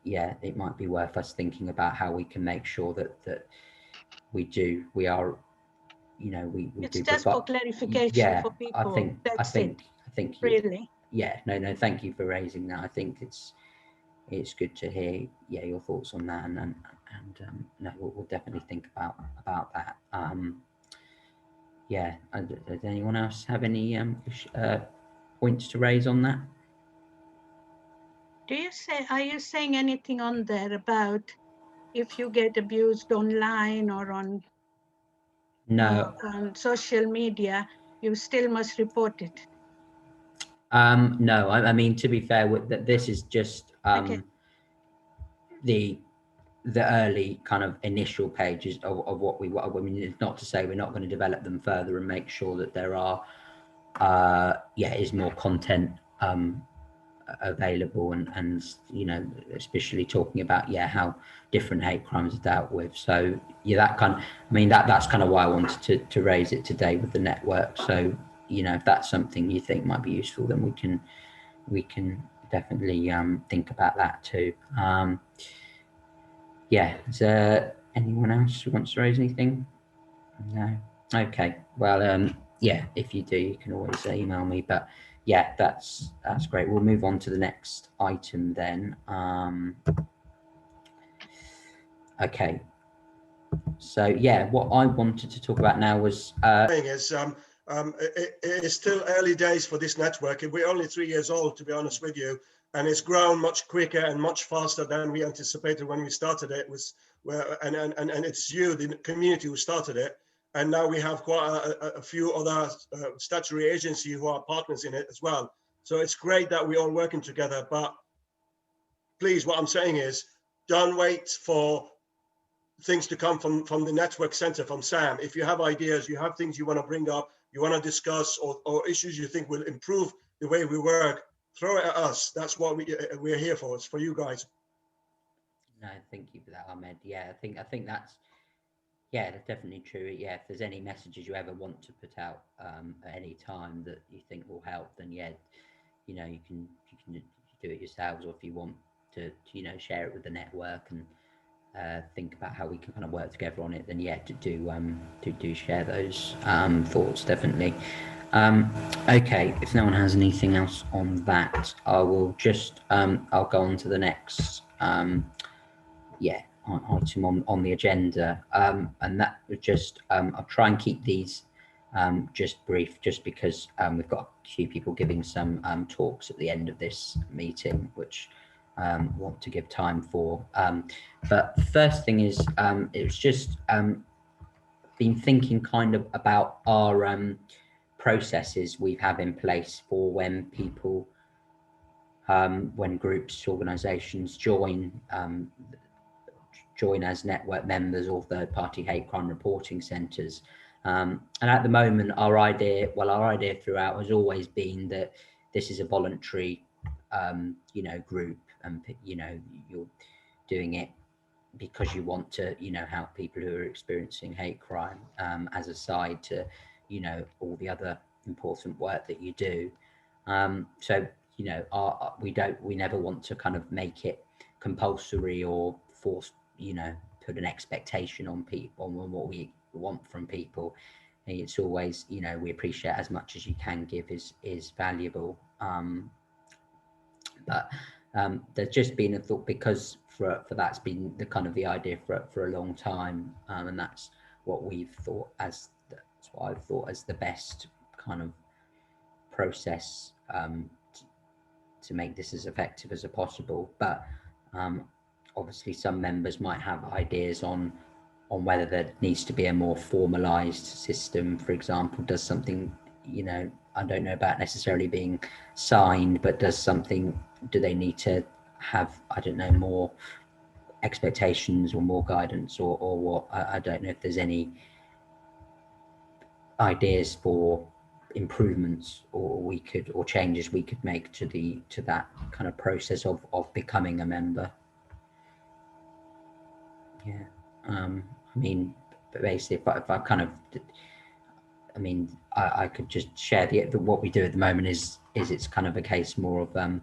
it might be worth us thinking about how we can make sure that we are it's just for clarification for people. I think really. No, thank you for raising that. I think it's good to hear your thoughts on that, and we'll definitely think about that. Does anyone else have any points to raise on that? Are you saying anything on there about if you get abused online or on on social media, you still must report it? No, I mean, to be fair, this is just the early kind of initial pages of what we want. I mean, it's not to say we're not going to develop them further and make sure that there are is more content available, and especially talking about how different hate crimes are dealt with. So that kind of, I mean, that's kind of why I wanted to raise it today with the network. So if that's something you think might be useful, then we can definitely think about that too. Is there anyone else who wants to raise anything? No. Okay. Well, yeah, if you do, you can always email me. But yeah, that's great. We'll move on to the next item then. Okay. So yeah, what I wanted to talk about now was it's still early days for this network. We're only 3 years old, to be honest with you, and it's grown much quicker and much faster than we anticipated when we started it. And it's you, the community, who started it. And now we have quite a few other statutory agencies who are partners in it as well. So it's great that we're all working together. But please, what I'm saying is, don't wait for things to come from the network center, from Sam. If you have ideas, you have things you want to bring up, you want to discuss, or issues you think will improve the way we work, throw it at us. That's what we're here for. It's for you guys. No, thank you for that, Ahmed. Yeah, I think that's definitely true. Yeah, if there's any messages you ever want to put out at any time that you think will help, then yeah, you know, you can do it yourselves, or if you want to share it with the network and think about how we can kind of work together on it, then yeah, to do share those thoughts, definitely. Okay, if no one has anything else on that, I will just I'll go on to the next item on the agenda, and that was just I'll try and keep these just brief, just because we've got a few people giving some talks at the end of this meeting, which want to give time for. But the first thing is, it was just been thinking kind of about our processes we have in place for when people, when groups, organisations join as network members or third-party hate crime reporting centres. And at the moment, our idea throughout has always been that this is a voluntary, group, and you're doing it because you want to, help people who are experiencing hate crime, as a side to, all the other important work that you do. So, we never want to kind of make it compulsory or force, put an expectation on people on what we want from people. It's always, we appreciate as much as you can give is valuable. But there's just been a thought, because for that's been the kind of the idea for a long time, and that's what we've thought as that's what I've thought as the best kind of process to make this as effective as possible. But obviously some members might have ideas on whether there needs to be a more formalized system. For example, does something, I don't know about necessarily being signed, but do they need to have, I don't know, more expectations or more guidance or what? I don't know if there's any ideas for improvements or changes we could make to that kind of process of becoming a member. Yeah. I mean, basically, if I kind of, I mean, I could just share what we do at the moment is it's kind of a case more of,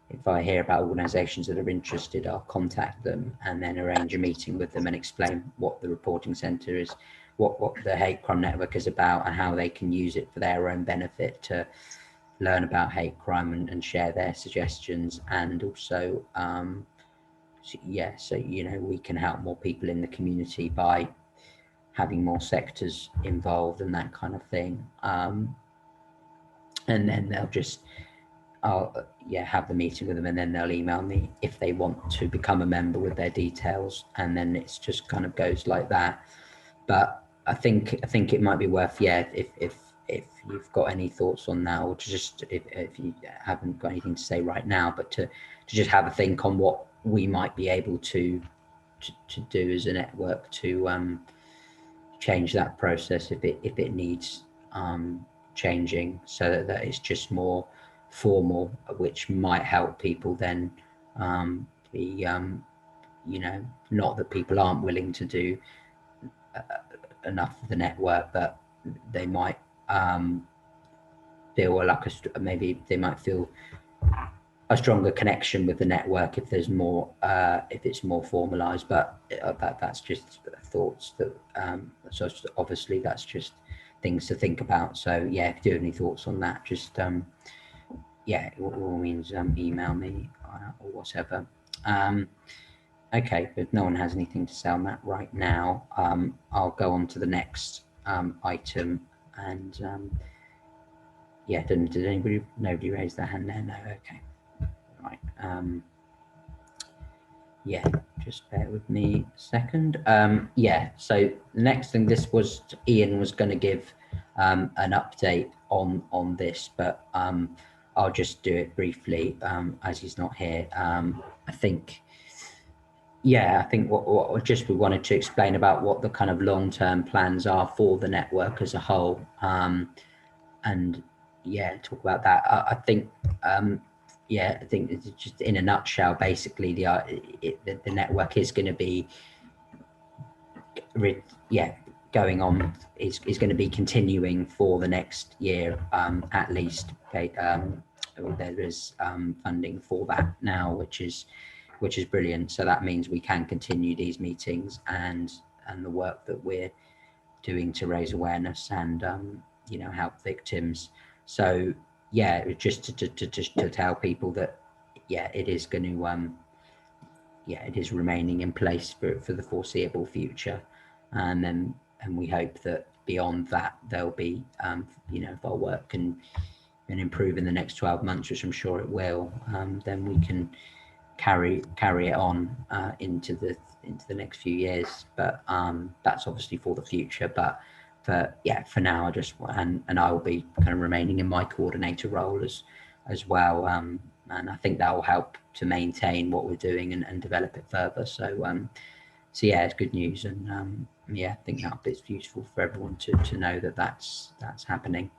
if I hear about organisations that are interested, I'll contact them and then arrange a meeting with them and explain what the reporting centre is, what the hate crime network is about, and how they can use it for their own benefit to learn about hate crime and share their suggestions. And also, so we can help more people in the community by having more sectors involved and that kind of thing. And then they'll just have the meeting with them, and then they'll email me if they want to become a member with their details, and then it's just kind of goes like that. But I think it might be worth, if you've got any thoughts on that, or to just if you haven't got anything to say right now, but to just have a think on what we might be able to do as a network to change that process if it needs changing, so that it's just more formal, which might help people then be not that people aren't willing to do enough of the network, but they might feel like maybe they might feel a stronger connection with the network if there's more, if it's more formalized, but that's just thoughts that, so obviously that's just things to think about. So yeah, if you do have any thoughts on that, just, yeah, all means email me or whatever. Okay, if no one has anything to say on that right now, I'll go on to the next item. And yeah, did nobody raise their hand there? No, okay. Right. Yeah, just bear with me a second. Yeah, so the next thing, this was Ian was going to give an update on this, but I'll just do it briefly as he's not here. I think, yeah, I think what just we wanted to explain about what the kind of long-term plans are for the network as a whole, and yeah, talk about that. I think. Yeah, I think it's just in a nutshell, basically the network is going to be, going on, is going to be continuing for the next year at least. There is funding for that now, which is brilliant. So that means we can continue these meetings and the work that we're doing to raise awareness and help victims. So yeah, just to tell people that it is going to it is remaining in place for the foreseeable future, and we hope that beyond that there'll be if our work can improve in the next 12 months, which I'm sure it will, then we can carry it on into the next few years. But that's obviously for the future. But for now, I just and I will be kind of remaining in my coordinator role as well, and I think that will help to maintain what we're doing and develop it further. So yeah, it's good news, and I think that it's useful for everyone to know that that's happening.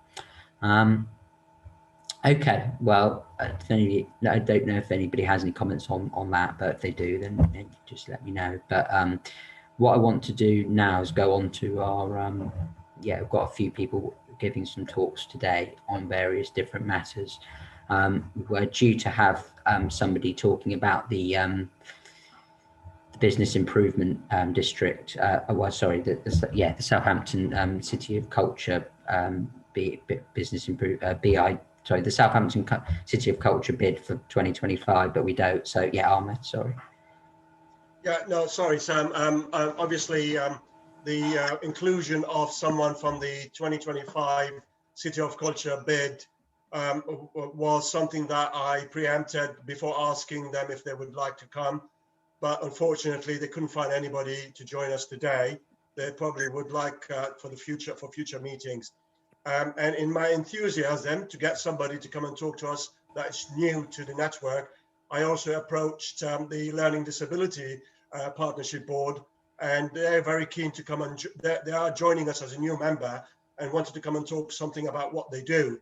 Okay, well, I don't know if anybody has any comments on that, but if they do, then just let me know. But what I want to do now is go on to our, we've got a few people giving some talks today on various different matters. We're due to have somebody talking about the business improvement district. The Southampton City of Culture business improve BI. Sorry, the Southampton City of Culture bid for 2025, but we don't. So yeah, Ahmed, sorry. Yeah, no, sorry, Sam. Obviously, the inclusion of someone from the 2025 City of Culture bid was something that I preempted before asking them if they would like to come. But unfortunately, they couldn't find anybody to join us today. They probably would like for future meetings. And in my enthusiasm to get somebody to come and talk to us that's new to the network, I also approached the Learning Disability Partnership Board, and they're very keen to come and they are joining us as a new member and wanted to come and talk something about what they do.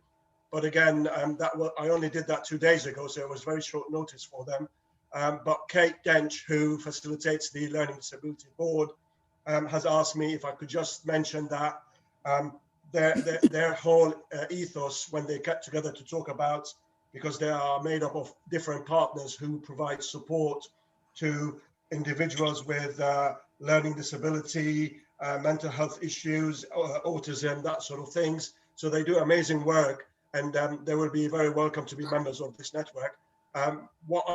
But again, I only did that 2 days ago, so it was very short notice for them. But Kate Dench, who facilitates the Learning Disability Board, has asked me if I could just mention that their whole ethos when they get together to talk about, because they are made up of different partners who provide support to individuals with learning disability, mental health issues, autism, that sort of things. So they do amazing work, and they will be very welcome to be members of this network. What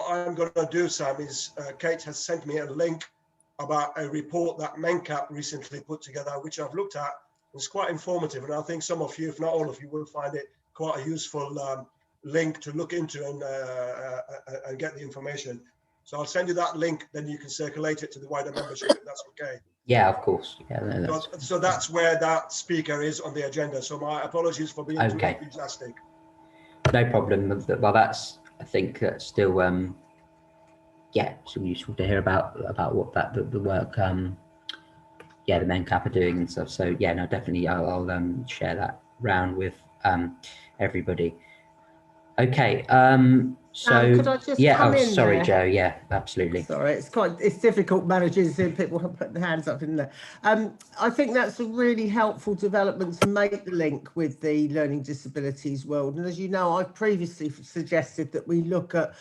I'm going to do, Sam, is Kate has sent me a link about a report that MENCAP recently put together, which I've looked at. It's quite informative, and I think some of you, if not all of you, will find it quite a useful link to look into and get the information. So I'll send you that link, then you can circulate it to the wider membership, if that's okay. Yeah, of course. Yeah, so that's where that speaker is on the agenda. So my apologies for being too enthusiastic. No problem. Well, I think that's still still useful to hear about what the work the MENCAP are doing and stuff. So yeah, no, definitely I'll share that round with everybody. Okay. So could I just yeah. come Oh, in sorry, there? Joe. Yeah, absolutely. Sorry, it's difficult managing seeing people put their hands up in there. I think that's a really helpful development to make the link with the learning disabilities world. And as you know, I've previously suggested that we look at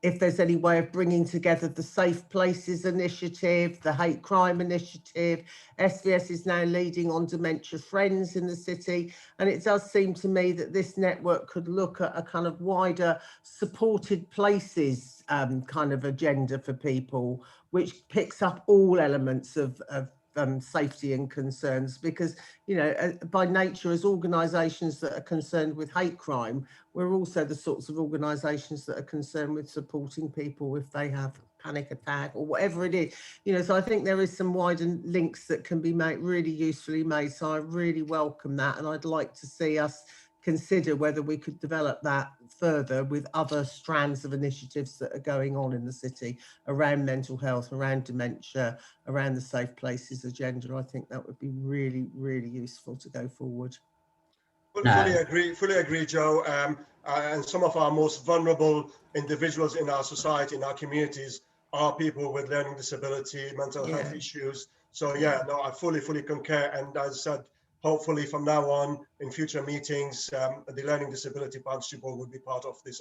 if there's any way of bringing together the Safe Places Initiative, the Hate Crime Initiative. SVS is now leading on Dementia Friends in the city. And it does seem to me that this network could look at a kind of wider supported places kind of agenda for people, which picks up all elements of safety and concerns, because, you know, by nature, as organisations that are concerned with hate crime, we're also the sorts of organisations that are concerned with supporting people if they have panic attack or whatever it is, you know. So I think there is some wider links that can be made, really usefully made. So I really welcome that, and I'd like to see us consider whether we could develop that further with other strands of initiatives that are going on in the city around mental health, around dementia, around the Safe Places agenda. I think that would be really, really useful to go forward. Fully agree, Joe. And some of our most vulnerable individuals in our society, in our communities, are people with learning disability, mental health issues. So yeah, no, I fully concur. And as I said, hopefully from now on, in future meetings, the Learning Disability Partnership Board will be part of this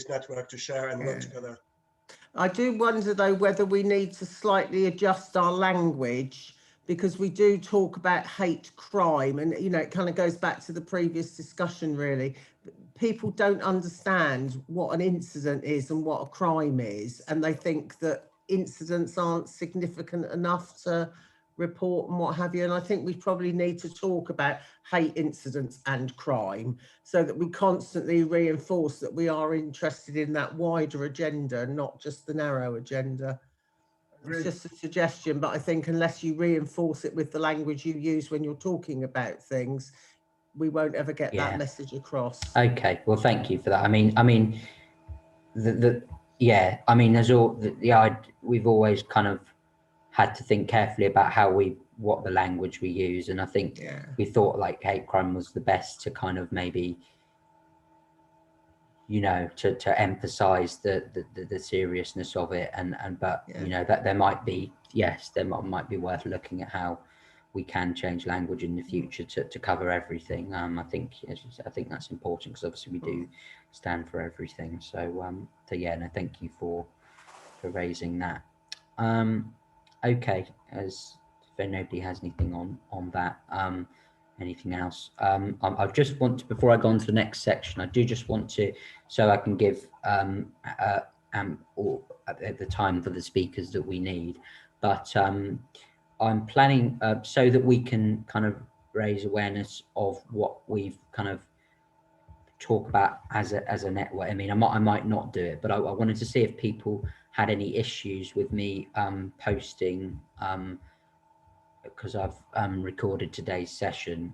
network to share and work together. I do wonder, though, whether we need to slightly adjust our language, because we do talk about hate crime, and, you know, it kind of goes back to the previous discussion, really. People don't understand what an incident is and what a crime is, and they think that incidents aren't significant enough to report and what have you. And I think we probably need to talk about hate incidents and crime, so that we constantly reinforce that we are interested in that wider agenda, not just the narrow agenda. It's just a suggestion, but I think unless you reinforce it with the language you use when you're talking about things, we won't ever get that message across. Okay, well, thank you for that. I mean, there's all we've always kind of had to think carefully about what the language we use, and I think we thought like hate crime was the best to kind of maybe, you know, to emphasize the seriousness of it, but you know, that there might be might be worth looking at how we can change language in the future to cover everything. I think that's important, because obviously we do stand for everything. So yeah, no, thank you for raising that. Okay, as if nobody has anything on that, anything else? I just want to, before I go on to the next section, I do just want to, so I can give at the time for the speakers that we need, but I'm planning so that we can kind of raise awareness of what we've kind of talk about as a network. I mean, I might not do it, but I wanted to see if people had any issues with me posting, because I've recorded today's session,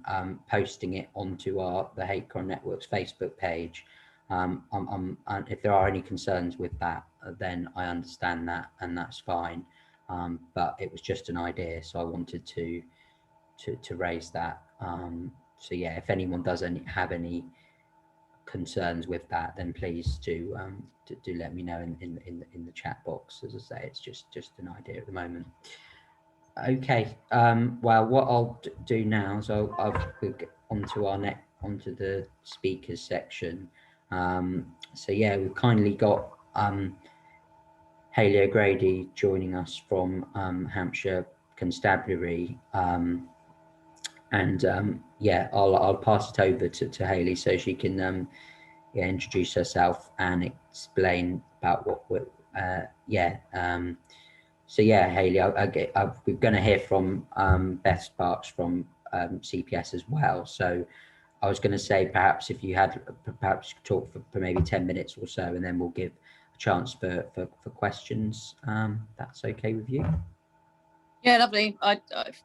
posting it onto the Hate Crime Network's Facebook page. If there are any concerns with that, then I understand that, and that's fine. But it was just an idea, so I wanted to raise that. So yeah, if anyone does have any concerns with that, then please do let me know in the chat box. As I say, it's just an idea at the moment. Okay, well, what I'll do now is we'll get onto the speakers section. So yeah, we've kindly got Hayley O'Grady joining us from Hampshire Constabulary, and yeah, I'll pass it over to Hayley so she can introduce herself and explain about what we're so yeah, Hayley, we're going to hear from Beth Sparks from CPS as well. So I was going to say, perhaps if you had, perhaps talk for maybe 10 minutes or so, and then we'll give a chance for questions. That's okay with you? Yeah, lovely.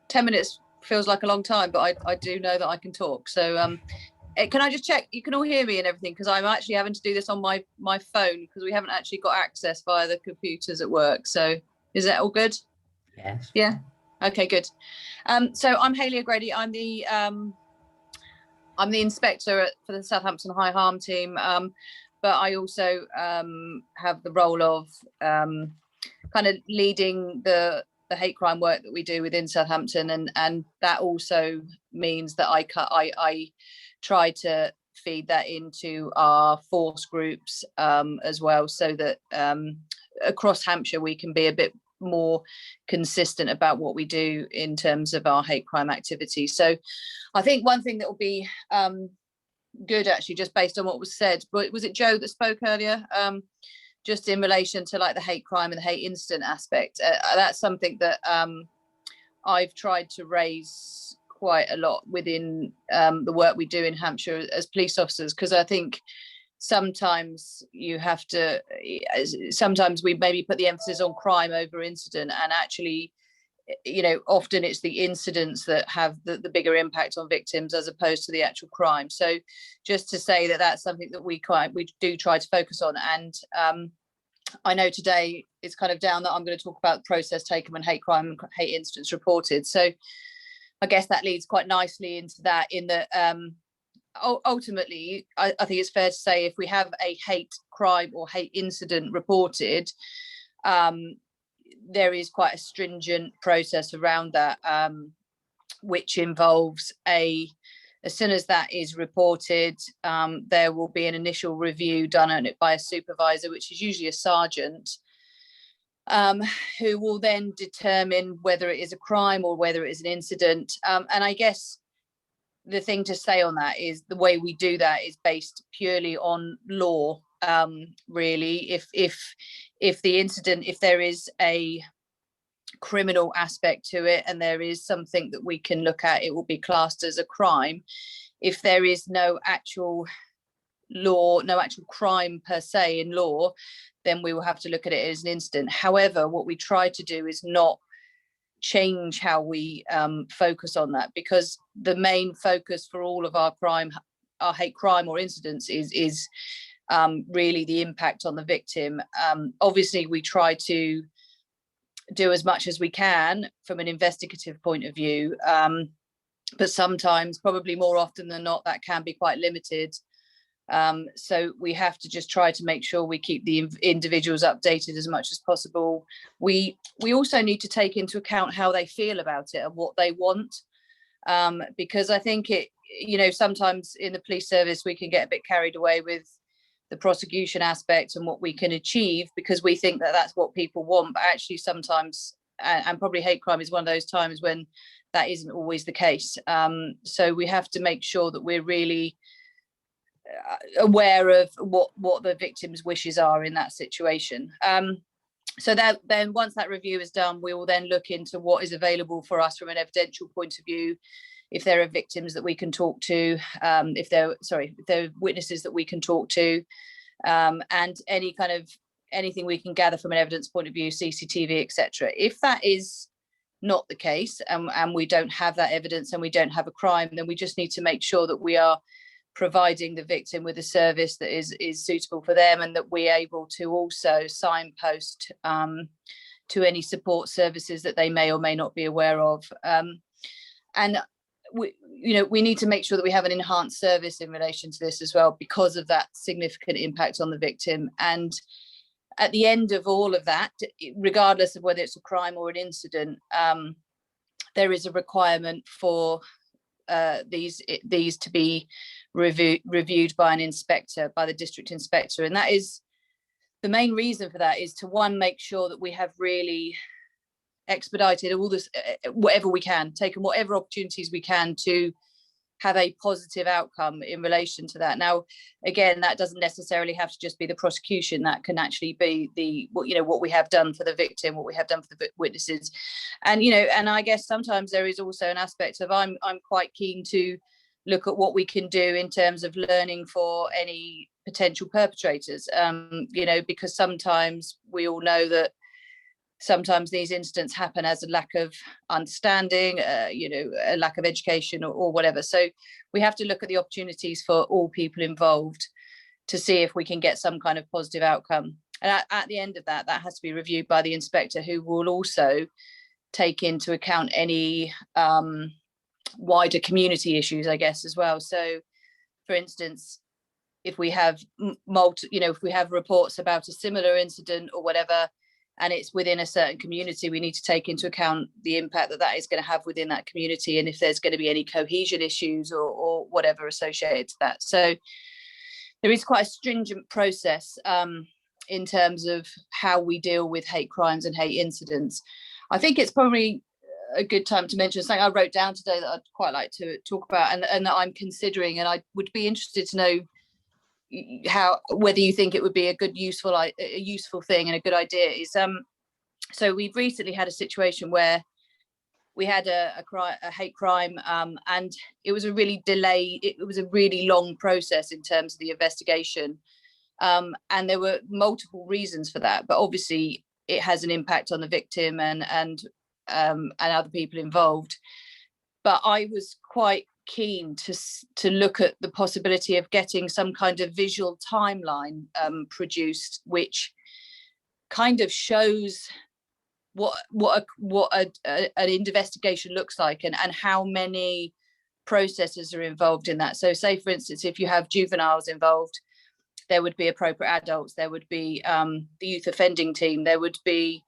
10 minutes feels like a long time, but I do know that I can talk. So can I just check you can all hear me and everything, because I'm actually having to do this on my phone, because we haven't actually got access via the computers at work. So is that all good? Yes. Yeah. Okay, good. So I'm Hayley O'Grady. I'm the I'm the inspector for the Southampton High Harm team, but I also have the role of kind of leading the hate crime work that we do within Southampton, and that also means that I try to feed that into our force groups as well, so that across Hampshire we can be a bit more consistent about what we do in terms of our hate crime activity. So I think one thing that will be good, actually, just based on what was said, but was it Joe that spoke earlier, just in relation to like the hate crime and the hate incident aspect? That's something that I've tried to raise quite a lot within the work we do in Hampshire as police officers, because I think sometimes you have to, sometimes we maybe put the emphasis on crime over incident, and actually, you know, often it's the incidents that have the bigger impact on victims as opposed to the actual crime. So just to say that that's something that we do try to focus on. And I know today it's kind of down that I'm going to talk about the process taken when hate crime and hate incidents reported. So I guess that leads quite nicely into that, in that ultimately, I think it's fair to say if we have a hate crime or hate incident reported, there is quite a stringent process around that, which involves as soon as that is reported, there will be an initial review done on it by a supervisor, which is usually a sergeant, who will then determine whether it is a crime or whether it is an incident. And I guess the thing to say on that is the way we do that is based purely on law. Really, if the incident, if there is a criminal aspect to it and there is something that we can look at, it will be classed as a crime. If there is no actual law, no actual crime per se in law, then we will have to look at it as an incident. However, what we try to do is not change how we focus on that, because the main focus for all of our hate crime or incidents is really the impact on the victim. Obviously, we try to do as much as we can from an investigative point of view, but sometimes, probably more often than not, that can be quite limited. So we have to just try to make sure we keep the individuals updated as much as possible. We also need to take into account how they feel about it and what they want, because I think sometimes in the police service we can get a bit carried away with the prosecution aspect and what we can achieve, because we think that that's what people want, but actually sometimes, and probably hate crime is one of those times when that isn't always the case. So we have to make sure that we're really aware of what the victim's wishes are in that situation. So that then once that review is done, we will then look into what is available for us from an evidential point of view. If there are victims that we can talk to, if there are witnesses that we can talk to, and anything we can gather from an evidence point of view, CCTV, etc. If that is not the case, and we don't have that evidence and we don't have a crime, then we just need to make sure that we are providing the victim with a service that is suitable for them, and that we're able to also signpost to any support services that they may or may not be aware of. And we need to make sure that we have an enhanced service in relation to this as well, because of that significant impact on the victim. And at the end of all of that, regardless of whether it's a crime or an incident, there is a requirement for these to be reviewed by an inspector, by the district inspector. And that is the main reason for that, is to, one, make sure that we have really expedited all this, whatever we can, taken whatever opportunities we can to have a positive outcome in relation to that. Now, again, that doesn't necessarily have to just be the prosecution. That can actually be what we have done for the victim, what we have done for the witnesses. And and I guess sometimes there is also an aspect of I'm quite keen to look at what we can do in terms of learning for any potential perpetrators, because sometimes we all know that sometimes these incidents happen as a lack of understanding, a lack of education or whatever. So we have to look at the opportunities for all people involved to see if we can get some kind of positive outcome. And at the end of that has to be reviewed by the inspector, who will also take into account any wider community issues, I guess, as well. So, for instance, if we have if we have reports about a similar incident or whatever, and it's within a certain community, we need to take into account the impact that that is going to have within that community, and if there's going to be any cohesion issues or whatever associated to that. So there is quite a stringent process in terms of how we deal with hate crimes and hate incidents. I think it's probably a good time to mention something I wrote down today that I'd quite like to talk about, and that I'm considering, and I would be interested to know whether you think it would be a useful thing and a good idea. Is so we've recently had a situation where we had a hate crime, and it was a really long process in terms of the investigation, and there were multiple reasons for that, but obviously it has an impact on the victim and other people involved. But I was quite keen to look at the possibility of getting some kind of visual timeline produced, which kind of shows what an investigation looks like, and how many processes are involved in that. So say, for instance, if you have juveniles involved, there would be appropriate adults, there would be the youth offending team, there would be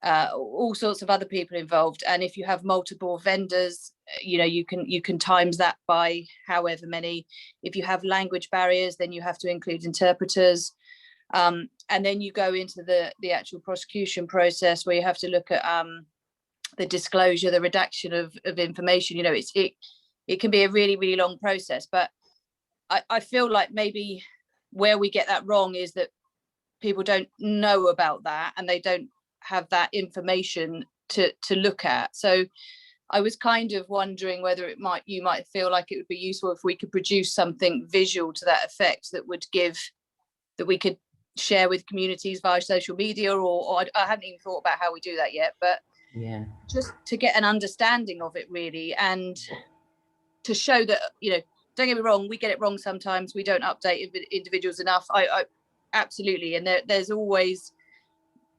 all sorts of other people involved. And if you have multiple vendors, you can times that by however many. If you have language barriers, then you have to include interpreters. And then you go into the actual prosecution process, where you have to look at the disclosure, the redaction of information. It can be a really, really long process. But I feel like maybe where we get that wrong is that people don't know about that, and they don't have that information to look at. So I was kind of wondering whether you might feel like it would be useful if we could produce something visual to that effect that we could share with communities via social media, or I haven't even thought about how we do that yet, but yeah, just to get an understanding of it really, and to show that, don't get me wrong, we get it wrong sometimes, we don't update individuals enough. I absolutely, and there's always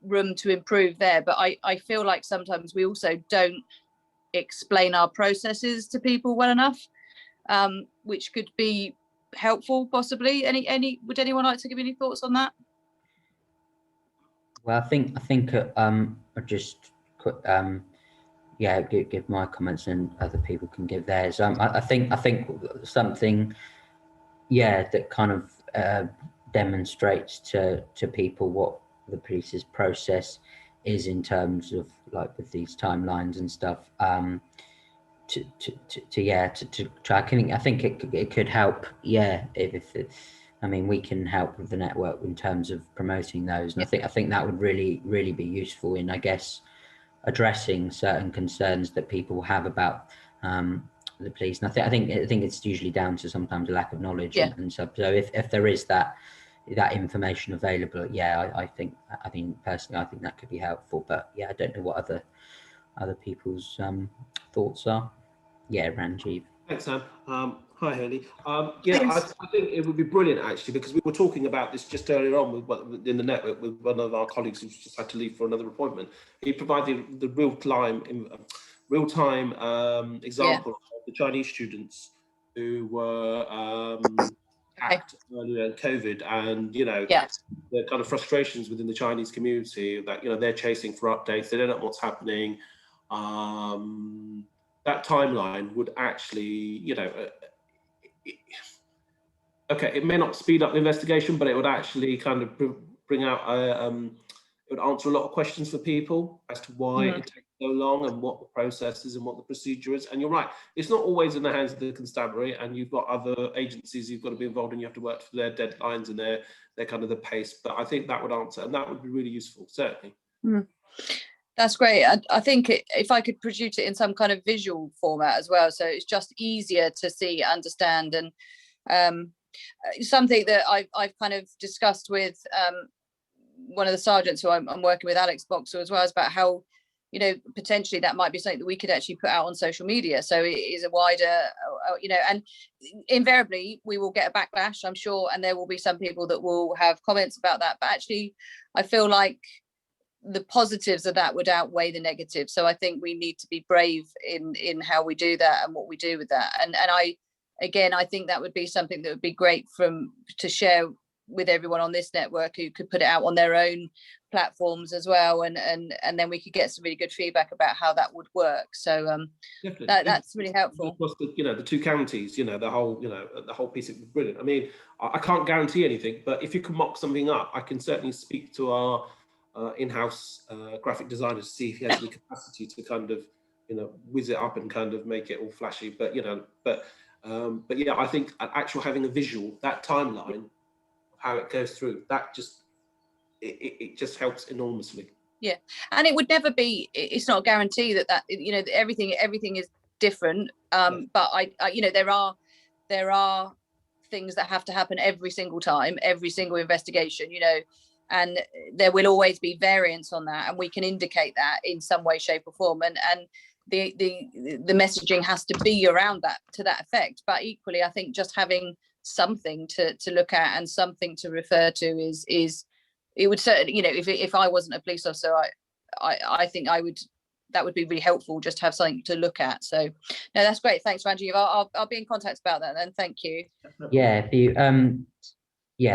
room to improve there, but I feel like sometimes we also don't explain our processes to people well enough, which could be helpful possibly. Would anyone like to give any thoughts on that? Well, I think I just give my comments, and other people can give theirs. I think something that kind of demonstrates to people what the police's process is in terms of, like, with these timelines and stuff, to try. I think it could help, we can help with the network in terms of promoting those, and I think that would really be useful in, I guess, addressing certain concerns that people have about the police. And I think it's usually down to sometimes a lack of knowledge and stuff. So if there is that information available, I think personally, I think that could be helpful. But I don't know what other people's thoughts are. Ranjiv. Thanks, Sam. Hi, Hurley. I think it would be brilliant, actually, because we were talking about this just earlier on in the network with one of our colleagues who's just had to leave for another appointment. He provided the real-time example of the Chinese students who were hacked earlier in COVID, and the kind of frustrations within the Chinese community that they're chasing for updates, they don't know what's happening. That timeline would actually, it may not speed up the investigation, but it would actually kind of bring out, it would answer a lot of questions for people as to why it takes so long, and what the process is and what the procedure is. And you're right, it's not always in the hands of the constabulary, and you've got other agencies you've got to be involved in. You have to work for their deadlines and their kind of the pace. But I think that would answer, and that would be really useful, certainly. That's great. I think if I could produce it in some kind of visual format as well, so it's just easier to see, understand, and something that I've kind of discussed with one of the sergeants who I'm working with, Alex Boxer, as well, is about how potentially that might be something that we could actually put out on social media, so it is a wider, and invariably we will get a backlash, I'm sure, and there will be some people that will have comments about that, but actually I feel like the positives of that would outweigh the negatives. So I think we need to be brave in how we do that and what we do with that. And I think that would be something that would be great to share with everyone on this network, who could put it out on their own platforms as well, and then we could get some really good feedback about how that would work. So that's really helpful. Of course, the 2 counties, the whole piece is brilliant. I mean, I can't guarantee anything, but if you can mock something up, I can certainly speak to our in-house graphic designer to see if he has any capacity to kind of whiz it up and kind of make it all flashy. But yeah, I think actual having a visual, that timeline, how it goes through, that just it just helps enormously. Yeah, and it would never be, it's not a guarantee that everything is different, but I there are things that have to happen every single time, every single investigation, and there will always be variance on that, and we can indicate that in some way, shape or form, and the messaging has to be around that, to that effect. But equally, I think just having something to look at and something to refer to is it would certainly, if I wasn't a police officer, I think that would be really helpful, just to have something to look at. So no, that's great. Thanks, Ranjiv. I'll be in contact about that then. Thank you. Yeah, if you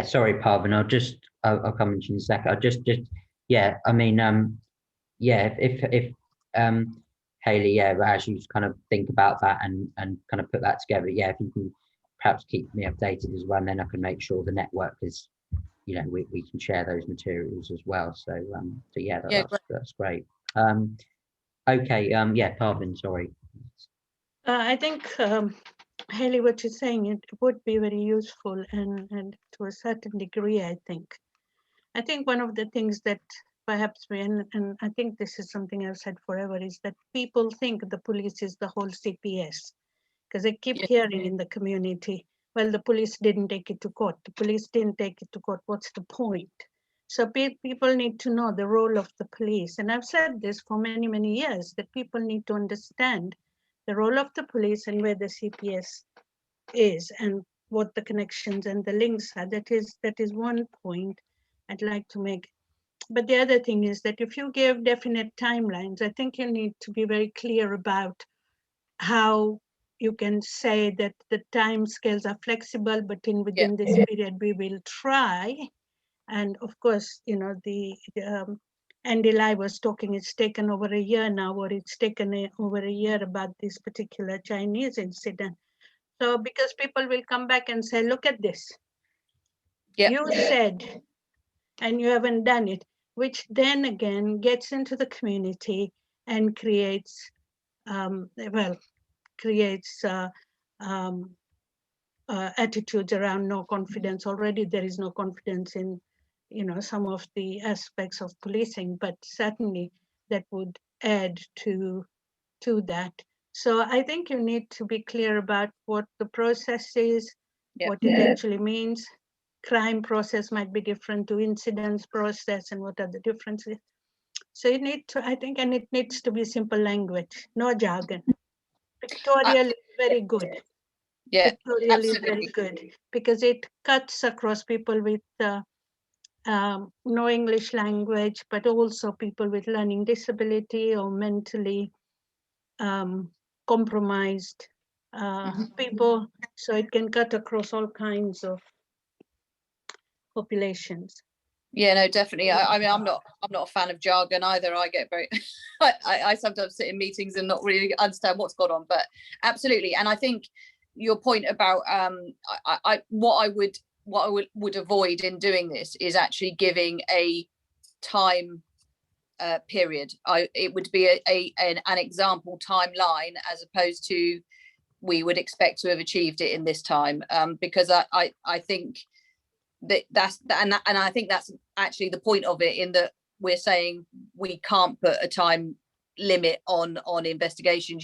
sorry, Parvin, I'll come in a second. If Hayley, as you kind of think about that and kind of put that together, if you can perhaps keep me updated as well, and then I can make sure the network is, we can share those materials as well. So that's great. Okay, Parvin, sorry. I think, Hayley, what you're saying, it would be very useful, and to a certain degree, I think one of the things that perhaps and I think this is something I've said forever, is that people think the police is the whole CPS, because I keep hearing in the community, well, the police didn't take it to court. The police didn't take it to court. What's the point? So people need to know the role of the police. And I've said this for many, many years, that people need to understand the role of the police and where the CPS is and what the connections and the links are. That is one point I'd like to make. But the other thing is that if you give definite timelines, I think you need to be very clear about how you can say that the time scales are flexible, but within this period we will try. And of course, Andy Lai was talking, it's taken over a year now, or it's taken over a year about this particular Chinese incident. So because people will come back and say, look at this. You said, and you haven't done it, which then again gets into the community and creates attitudes around no confidence. Already there is no confidence in some of the aspects of policing, but certainly that would add to that. So I think you need to be clear about what the process is, what it actually means. Crime process might be different to incidents process, and what are the differences. So you need to, I think, and it needs to be simple language, no jargon. Pictorial is very good. Yeah, pictorial absolutely. is very good, because it cuts across people with no English language, but also people with learning disability or mentally compromised people. So it can cut across all kinds of populations. Yeah, no, definitely. I mean, I'm not a fan of jargon either. I get very, I sometimes sit in meetings and not really understand what's going on, but absolutely. And I think your point about what I would avoid in doing this is actually giving a time period. It would be an example timeline, as opposed to we would expect to have achieved it in this time, because I think and I think that's actually the point of it, in that we're saying we can't put a time limit on investigations.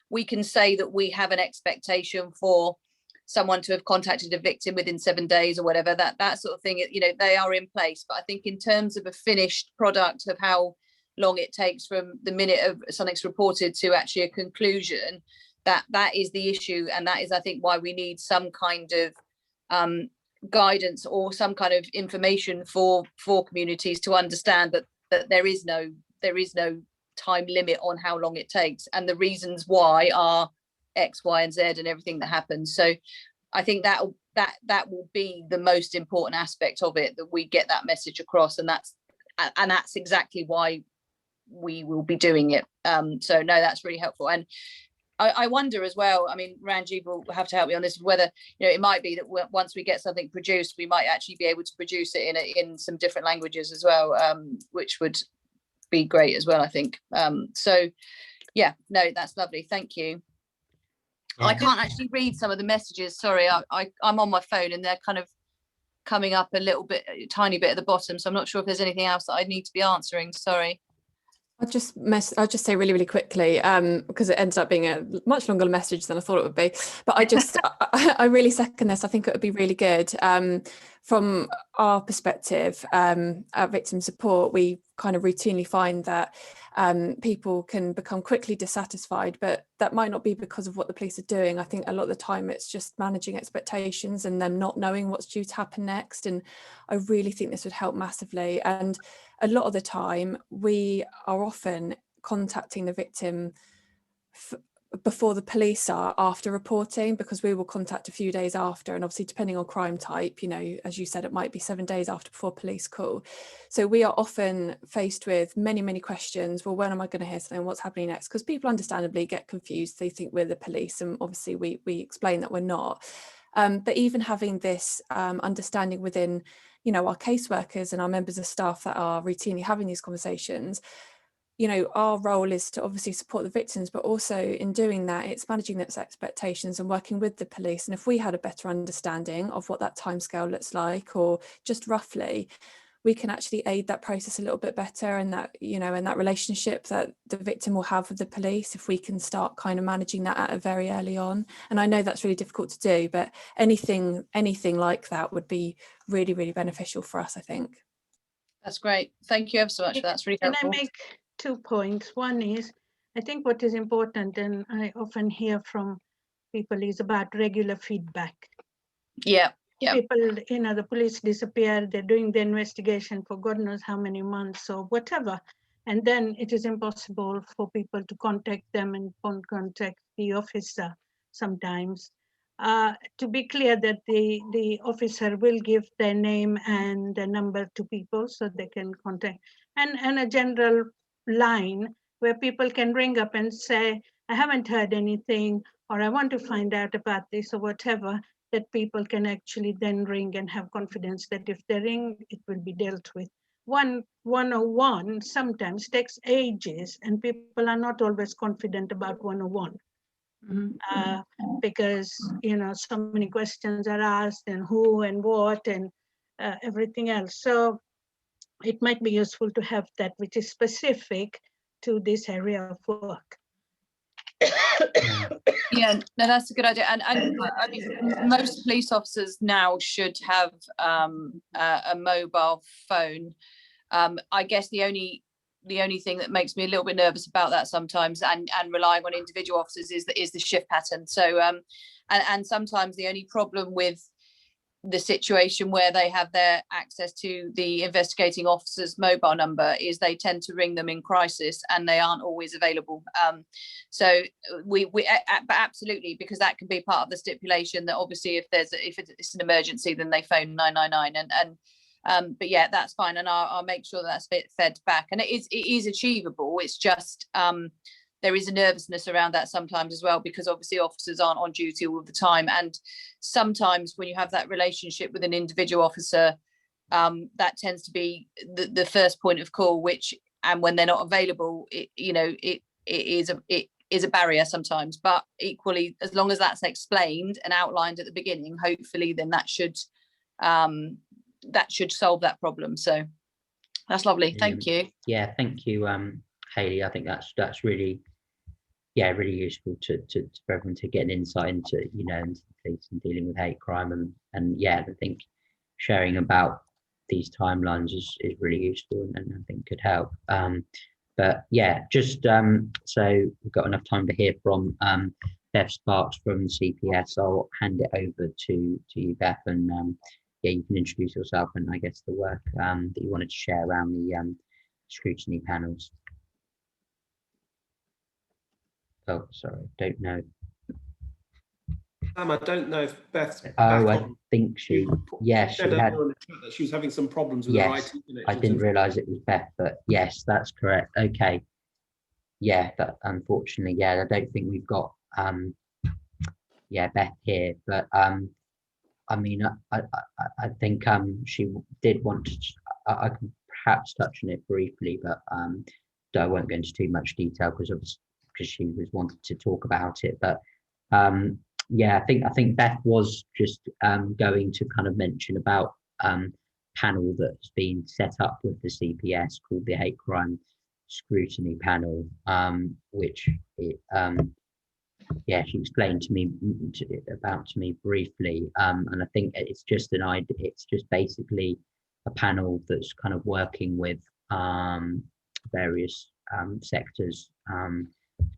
We can say that we have an expectation for someone to have contacted a victim within 7 days or whatever, that sort of thing, they are in place. But I think in terms of a finished product of how long it takes from the minute of something's reported to actually a conclusion, that is the issue. And that is, I think, why we need some kind of guidance or some kind of information for communities to understand that that there is no time limit on how long it takes, and the reasons why are X, Y, and Z, and everything that happens. So I think that will be the most important aspect of it, that we get that message across, and that's exactly why we will be doing it. So no, that's really helpful. And I wonder as well, I mean, Ranjit will have to help me on this, whether, you know, it might be that once we get something produced, we might actually be able to produce it in some different languages as well, which would be great as well, I think. So yeah, no, that's lovely, thank you. Yeah. I can't actually read some of the messages, sorry, I'm on my phone and they're kind of coming up a little bit, a tiny bit at the bottom, so I'm not sure if there's anything else that I need to be answering, sorry. I'll just say really, really quickly, because it ended up being a much longer message than I thought it would be. But I really second this. I think it would be really good. From our perspective, at Victim Support, we kind of routinely find that people can become quickly dissatisfied, but that might not be because of what the police are doing. I think a lot of the time it's just managing expectations and them not knowing what's due to happen next. And I really think this would help massively. And a lot of the time we are often contacting the victim before the police are, after reporting, because we will contact a few days after, and obviously depending on crime type, you know, as you said, it might be 7 days after before police call. So we are often faced with many questions. Well, when am I going to hear something? What's happening next? Because people understandably get confused. They think we're the police, and obviously we explain that we're not. But even having this understanding within, you know, our caseworkers and our members of staff that are routinely having these conversations, you know, our role is to obviously support the victims, but also in doing that, it's managing those expectations and working with the police. And if we had a better understanding of what that timescale looks like, or just roughly, we can actually aid that process a little bit better, and that, you know, and that relationship that the victim will have with the police, if we can start kind of managing that at a very early on. And I know that's really difficult to do, but anything like that would be really beneficial for us, I think. That's great. Thank you ever so much for that. That's really helpful. Can I make 2 points? One is, I think what is important, and I often hear from people, is about regular feedback. Yeah. People, you know, the police disappear, they're doing the investigation for God knows how many months or whatever. And then it is impossible for people to contact them and contact the officer sometimes. To be clear that the officer will give their name and the number to people so they can contact, and a general line where people can ring up and say, I haven't heard anything, or I want to find out about this, or whatever, that people can actually then ring and have confidence that if they ring, it will be dealt with. 101 sometimes takes ages, and people are not always confident about 101. Because, you know, so many questions are asked, and who and what and everything else. So it might be useful to have that which is specific to this area of work. Yeah, no, that's a good idea. And I mean, most police officers now should have a mobile phone. I guess the only thing that makes me a little bit nervous about that sometimes, and relying on individual officers, is the shift pattern. So and sometimes the only problem with the situation where they have their access to the investigating officer's mobile number is they tend to ring them in crisis, and they aren't always available. So but absolutely, because that can be part of the stipulation, that obviously if it's an emergency, then they phone 999, and but yeah, that's fine, and I'll make sure that's fed back, and it is achievable. It's just there is a nervousness around that sometimes as well, because obviously officers aren't on duty all the time, and sometimes when you have that relationship with an individual officer, that tends to be the first point of call, which, and when they're not available, it is a barrier sometimes. But equally, as long as that's explained and outlined at the beginning, hopefully then that should solve that problem. So that's lovely. Thank you. Yeah, thank you, Hayley. I think that's really, really useful for everyone to get an insight into, you know, into the police and dealing with hate crime, and yeah, I think sharing about these timelines is really useful, and I think could help. But yeah, just so we've got enough time to hear from Beth Sparks from CPS. I'll hand it over to you, Beth, and yeah, you can introduce yourself and I guess the work that you wanted to share around the scrutiny panels. Oh, sorry, don't know. I don't know if Beth's back I on. think she, yes, she said had. earlier in the chat that she was having some problems with her Yes, IT connection. I didn't realise it was Beth, but yes, that's correct. Okay, yeah, that unfortunately, yeah, I don't think we've got yeah, Beth here, but I mean, I think she did want to. I can perhaps touch on it briefly, but I won't go into too much detail because she was wanted to talk about it. But yeah, I think Beth was just going to kind of mention about panel that's been set up with the CPS called the Hate Crime Scrutiny Panel, which it yeah, she explained to me briefly, and I think it's just an idea. It's just basically a panel that's kind of working with various sectors,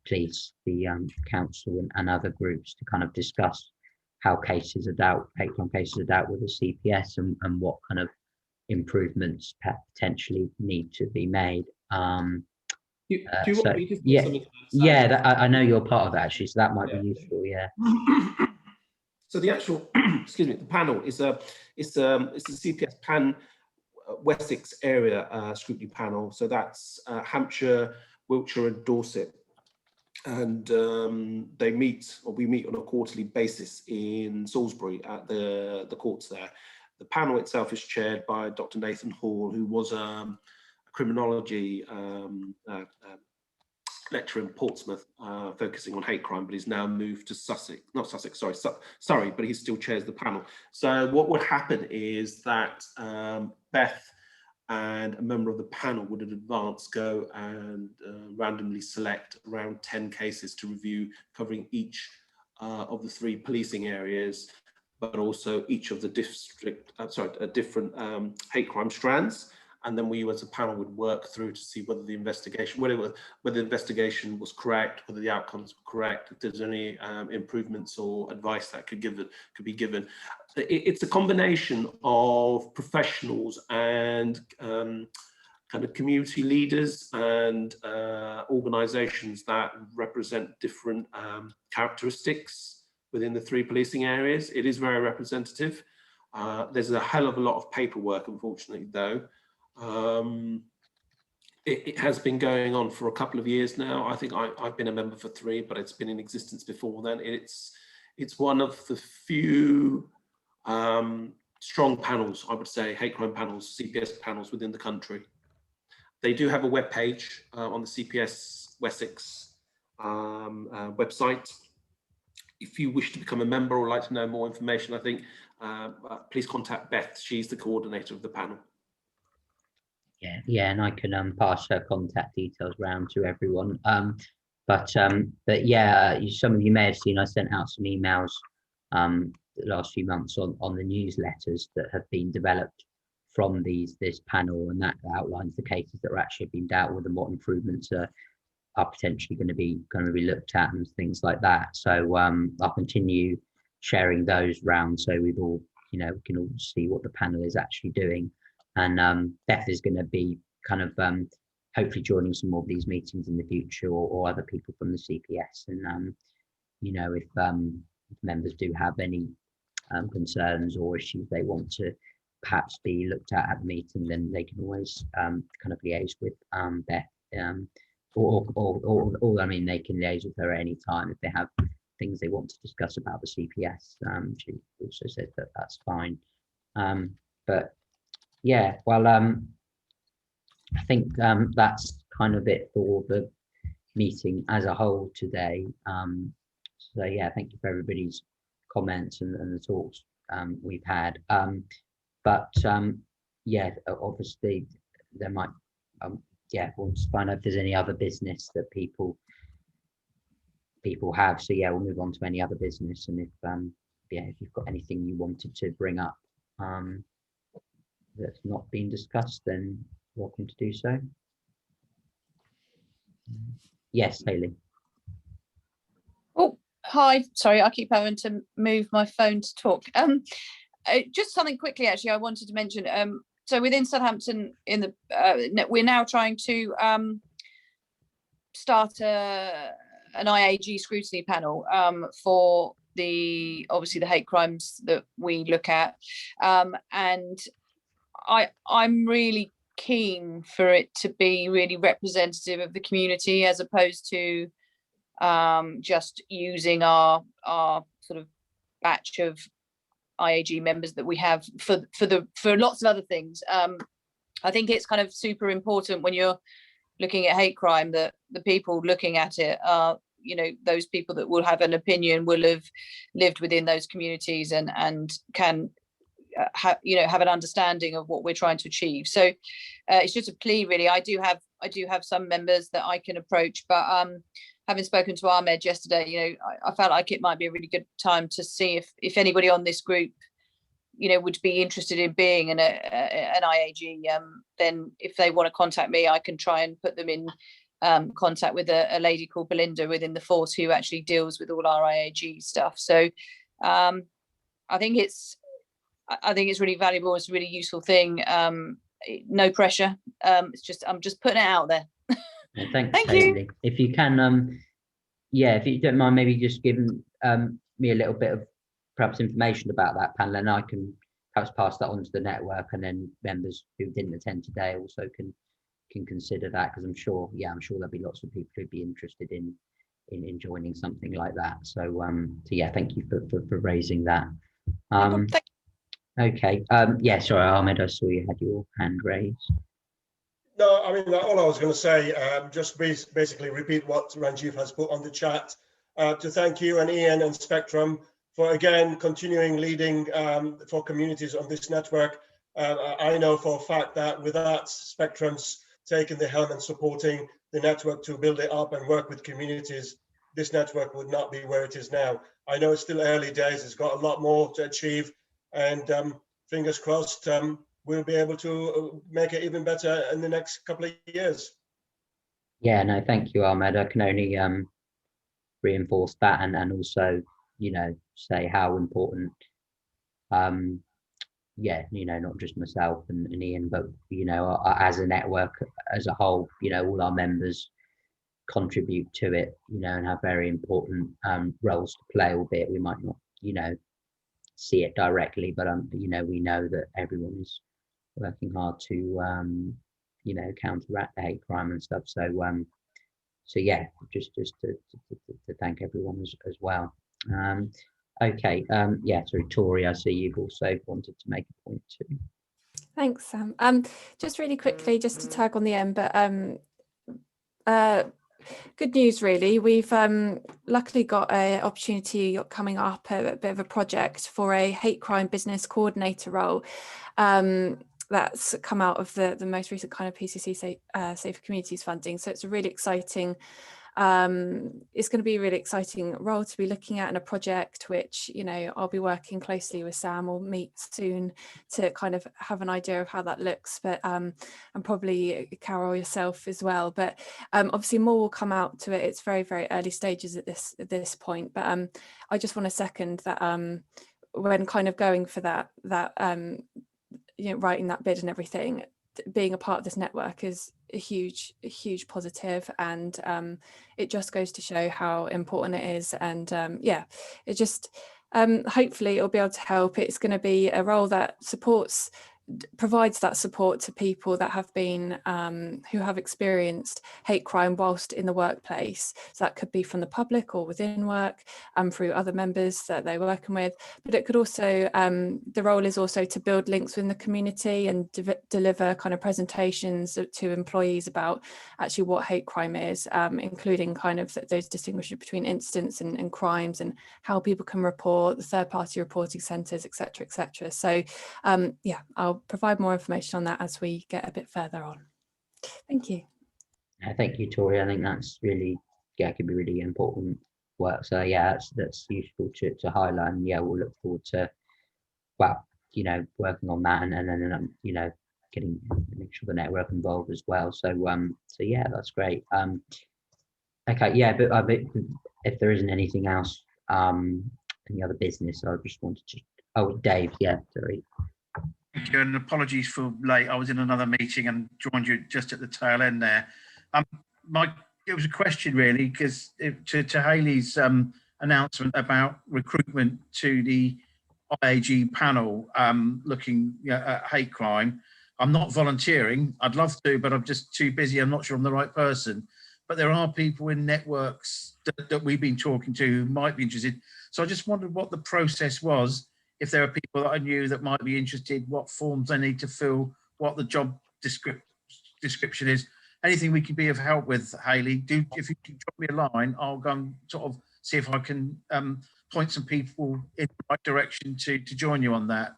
police, the council, and other groups to kind of discuss how cases are dealt, hate crime cases are dealt with the CPS, and what kind of improvements potentially need to be made. Do you want me to say yeah, something? yeah, I know you're part of that actually, so that might be useful. Yeah. So the actual, excuse me, the panel is it's the CPS Pan Wessex area scrutiny panel. So that's Hampshire, Wiltshire, and Dorset, and we meet on a quarterly basis in Salisbury at the courts there. The panel itself is chaired by Dr. Nathan Hall, who was a criminology lecturer in Portsmouth, focusing on hate crime, but he's now moved to Surrey, but he still chairs the panel. So what would happen is that Beth and a member of the panel would in advance go and randomly select around 10 cases to review, covering each of the 3 policing areas, but also each of the different hate crime strands. And then we, as a panel, would work through to see whether the investigation, whether the investigation was correct, whether the outcomes were correct, if there's any improvements or advice that could be given. It's a combination of professionals and kind of community leaders and organisations that represent different characteristics within the 3 policing areas. It is very representative. There's a hell of a lot of paperwork, unfortunately, though. It has been going on for a couple of years now. I think I've been a member for 3, but it's been in existence before then. It's one of the few strong panels, I would say, hate crime panels, CPS panels within the country. They do have a web page on the CPS Wessex website. If you wish to become a member or like to know more information, I think please contact Beth. She's the coordinator of the panel. Yeah, and I can pass her contact details around to everyone. But yeah, some of you may have seen I sent out some emails the last few months on the newsletters that have been developed from this panel, and that outlines the cases that are actually being dealt with and what improvements are potentially going to be looked at and things like that. So I'll continue sharing those round so we've all, we can all see what the panel is actually doing. And Beth is going to be kind of hopefully joining some more of these meetings in the future, or other people from the CPS. And if members do have any concerns or issues they want to perhaps be looked at the meeting, then they can always kind of liaise with Beth. Or I mean, they can liaise with her at any time if they have things they want to discuss about the CPS. She also said that that's fine. But yeah, well, I think that's kind of it for the meeting as a whole today. So yeah, thank you for everybody's comments and the talks we've had. But yeah, obviously there might, we'll just find out if there's any other business that people have. So yeah, we'll move on to any other business, and if you've got anything you wanted to bring up that's not been discussed, then welcome to do so. Yes, Hayley. Oh, hi. Sorry, I keep having to move my phone to talk. Just something quickly, actually, I wanted to mention. so within Southampton, in the we're now trying to start an IAG scrutiny panel for obviously the hate crimes that we look at, and I'm really keen for it to be really representative of the community, as opposed to just using our sort of batch of IAG members that we have for lots of other things. I think it's kind of super important when you're looking at hate crime that the people looking at it are, you know, those people that will have an opinion, will have lived within those communities and can have an understanding of what we're trying to achieve. So it's just a plea, really. I do have some members that I can approach, but having spoken to Ahmed yesterday, you know, I felt like it might be a really good time to see if anybody on this group, you know, would be interested in being an IAG. Then if they want to contact me, I can try and put them in contact with a lady called Belinda within the force who actually deals with all our IAG stuff. So I think it's really valuable. It's a really useful thing. No pressure. I'm just putting it out there. Thanks, Thank Hayley. you. If you can, if you don't mind, maybe just giving me a little bit of perhaps information about that panel, and I can perhaps pass that on to the network, and then members who didn't attend today also can consider that, because I'm sure there'll be lots of people who'd be interested in joining something like that. So yeah, thank you for raising that. Okay. Sorry, Ahmed, I saw you had your hand raised. No, I mean, all I was going to say, just basically repeat what Ranjiv has put on the chat, to thank you and Ian and Spectrum for, again, continuing leading for communities on this network. I know for a fact that without Spectrum's taking the helm and supporting the network to build it up and work with communities, this network would not be where it is now. I know it's still early days, it's got a lot more to achieve, and fingers crossed, we'll be able to make it even better in the next couple of years. Yeah, no, thank you, Ahmed. I can only reinforce that, and also, you know, say how important, not just myself and Ian, but, you know, as a network as a whole, you know, all our members contribute to it, you know, and have very important roles to play, albeit we might not, you know, see it directly, but you know, we know that everyone is working hard to you know, counteract the hate crime and stuff. So yeah, just to thank everyone as well. Okay, sorry, Tori, I see you've also wanted to make a point too. Thanks, Sam. Just really quickly, just to tag on the end, but good news, really. We've luckily got an opportunity coming up, a bit of a project for a hate crime business coordinator role. That's come out of the most recent kind of PCC Safer Communities funding. So it's a really exciting, it's going to be a really exciting role to be looking at, in a project which, you know, I'll be working closely with Sam. We'll meet soon to kind of have an idea of how that looks, but and probably Carol yourself as well. But obviously more will come out to it. It's very, very early stages at this point. But I just want to second that when kind of going for that you know, writing that bid and everything, being a part of this network is a huge positive, and it just goes to show how important it is. And it just hopefully it'll be able to help. It's going to be a role that provides that support to people that have been who have experienced hate crime whilst in the workplace. So that could be from the public or within work, through other members that they're working with. But it could also, the role is also to build links within the community and deliver kind of presentations to employees about actually what hate crime is, including kind of those distinguishing between incidents and crimes, and how people can report, the third-party reporting centres, etc., etc. So I'll provide more information on that as we get a bit further on. Thank you. Thank you, Tori. I think that's really, could be really important work. So yeah, that's useful to highlight. And yeah, we'll look forward to, well, you know, working on that, and then you know, make sure the network involved as well. So yeah, that's great. Okay, yeah, but if there isn't anything else, any other business, I just wanted to. Oh, Dave, yeah, sorry. Thank you, and apologies for late. I was in another meeting and joined you just at the tail end there. It was a question really, because to Hayley's announcement about recruitment to the IAG panel looking at hate crime. I'm not volunteering. I'd love to, but I'm just too busy. I'm not sure I'm the right person. But there are people in networks that we've been talking to who might be interested. So I just wondered what the process was. If there are people that I knew that might be interested, what forms they need to fill, what the job description is, anything we can be of help with, Hayley. If you can drop me a line, I'll go and sort of see if I can point some people in the right direction to join you on that.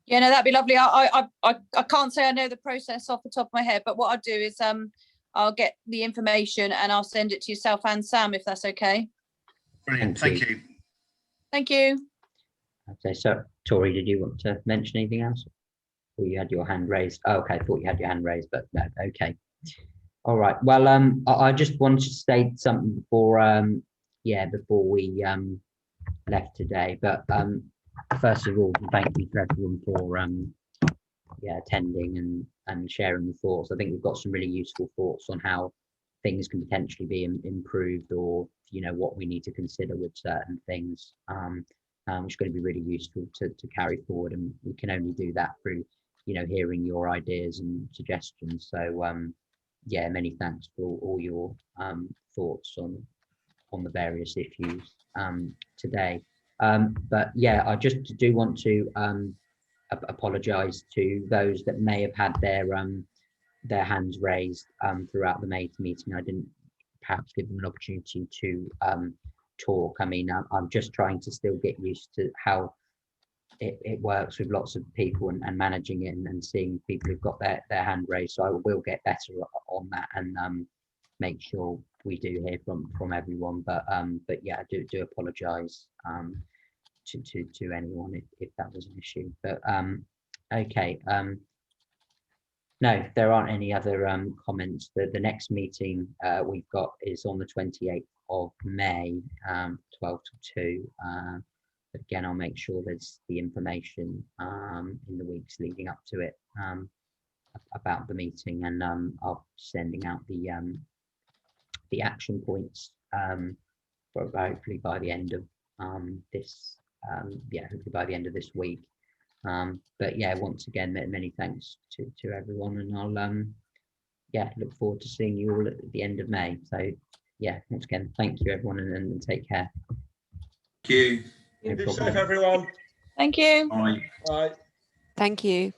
Yeah, no, that'd be lovely. I can't say I know the process off the top of my head, but what I'll do is I'll get the information and I'll send it to yourself and Sam, if that's okay. Brilliant, thank you. Thank you. Okay, so Tori, did you want to mention anything else? Or you had your hand raised? Oh, okay, I thought you had your hand raised, but no, okay. All right, well, I just wanted to state something before, before we left today, but first of all, thank you to everyone for attending and sharing the thoughts. I think we've got some really useful thoughts on how things can potentially be improved, or what we need to consider with certain things, which is going to be really useful to carry forward, and we can only do that through hearing your ideas and suggestions. So many thanks for all your thoughts on the various issues today. But yeah, I just do want to apologise to those that may have had their hands raised throughout the meeting. I didn't perhaps give them an opportunity to talk. I mean, I'm just trying to still get used to how it works with lots of people and managing it and seeing people who've got their hand raised. So I will get better on that and make sure we do hear from everyone. But yeah, I do apologise to anyone if that was an issue. But okay. No, there aren't any other comments. The next meeting we've got is on the 28th of May, 12 to 2. But again, I'll make sure there's the information in the weeks leading up to it about the meeting, and I'll be sending out the action points for hopefully by the end of this hopefully by the end of this week. But yeah, once again, many thanks to everyone, and I'll look forward to seeing you all at the end of May. So yeah, once again, thank you everyone, and take care. Thank you. Be safe, everyone. Thank you. Bye. Bye. Thank you.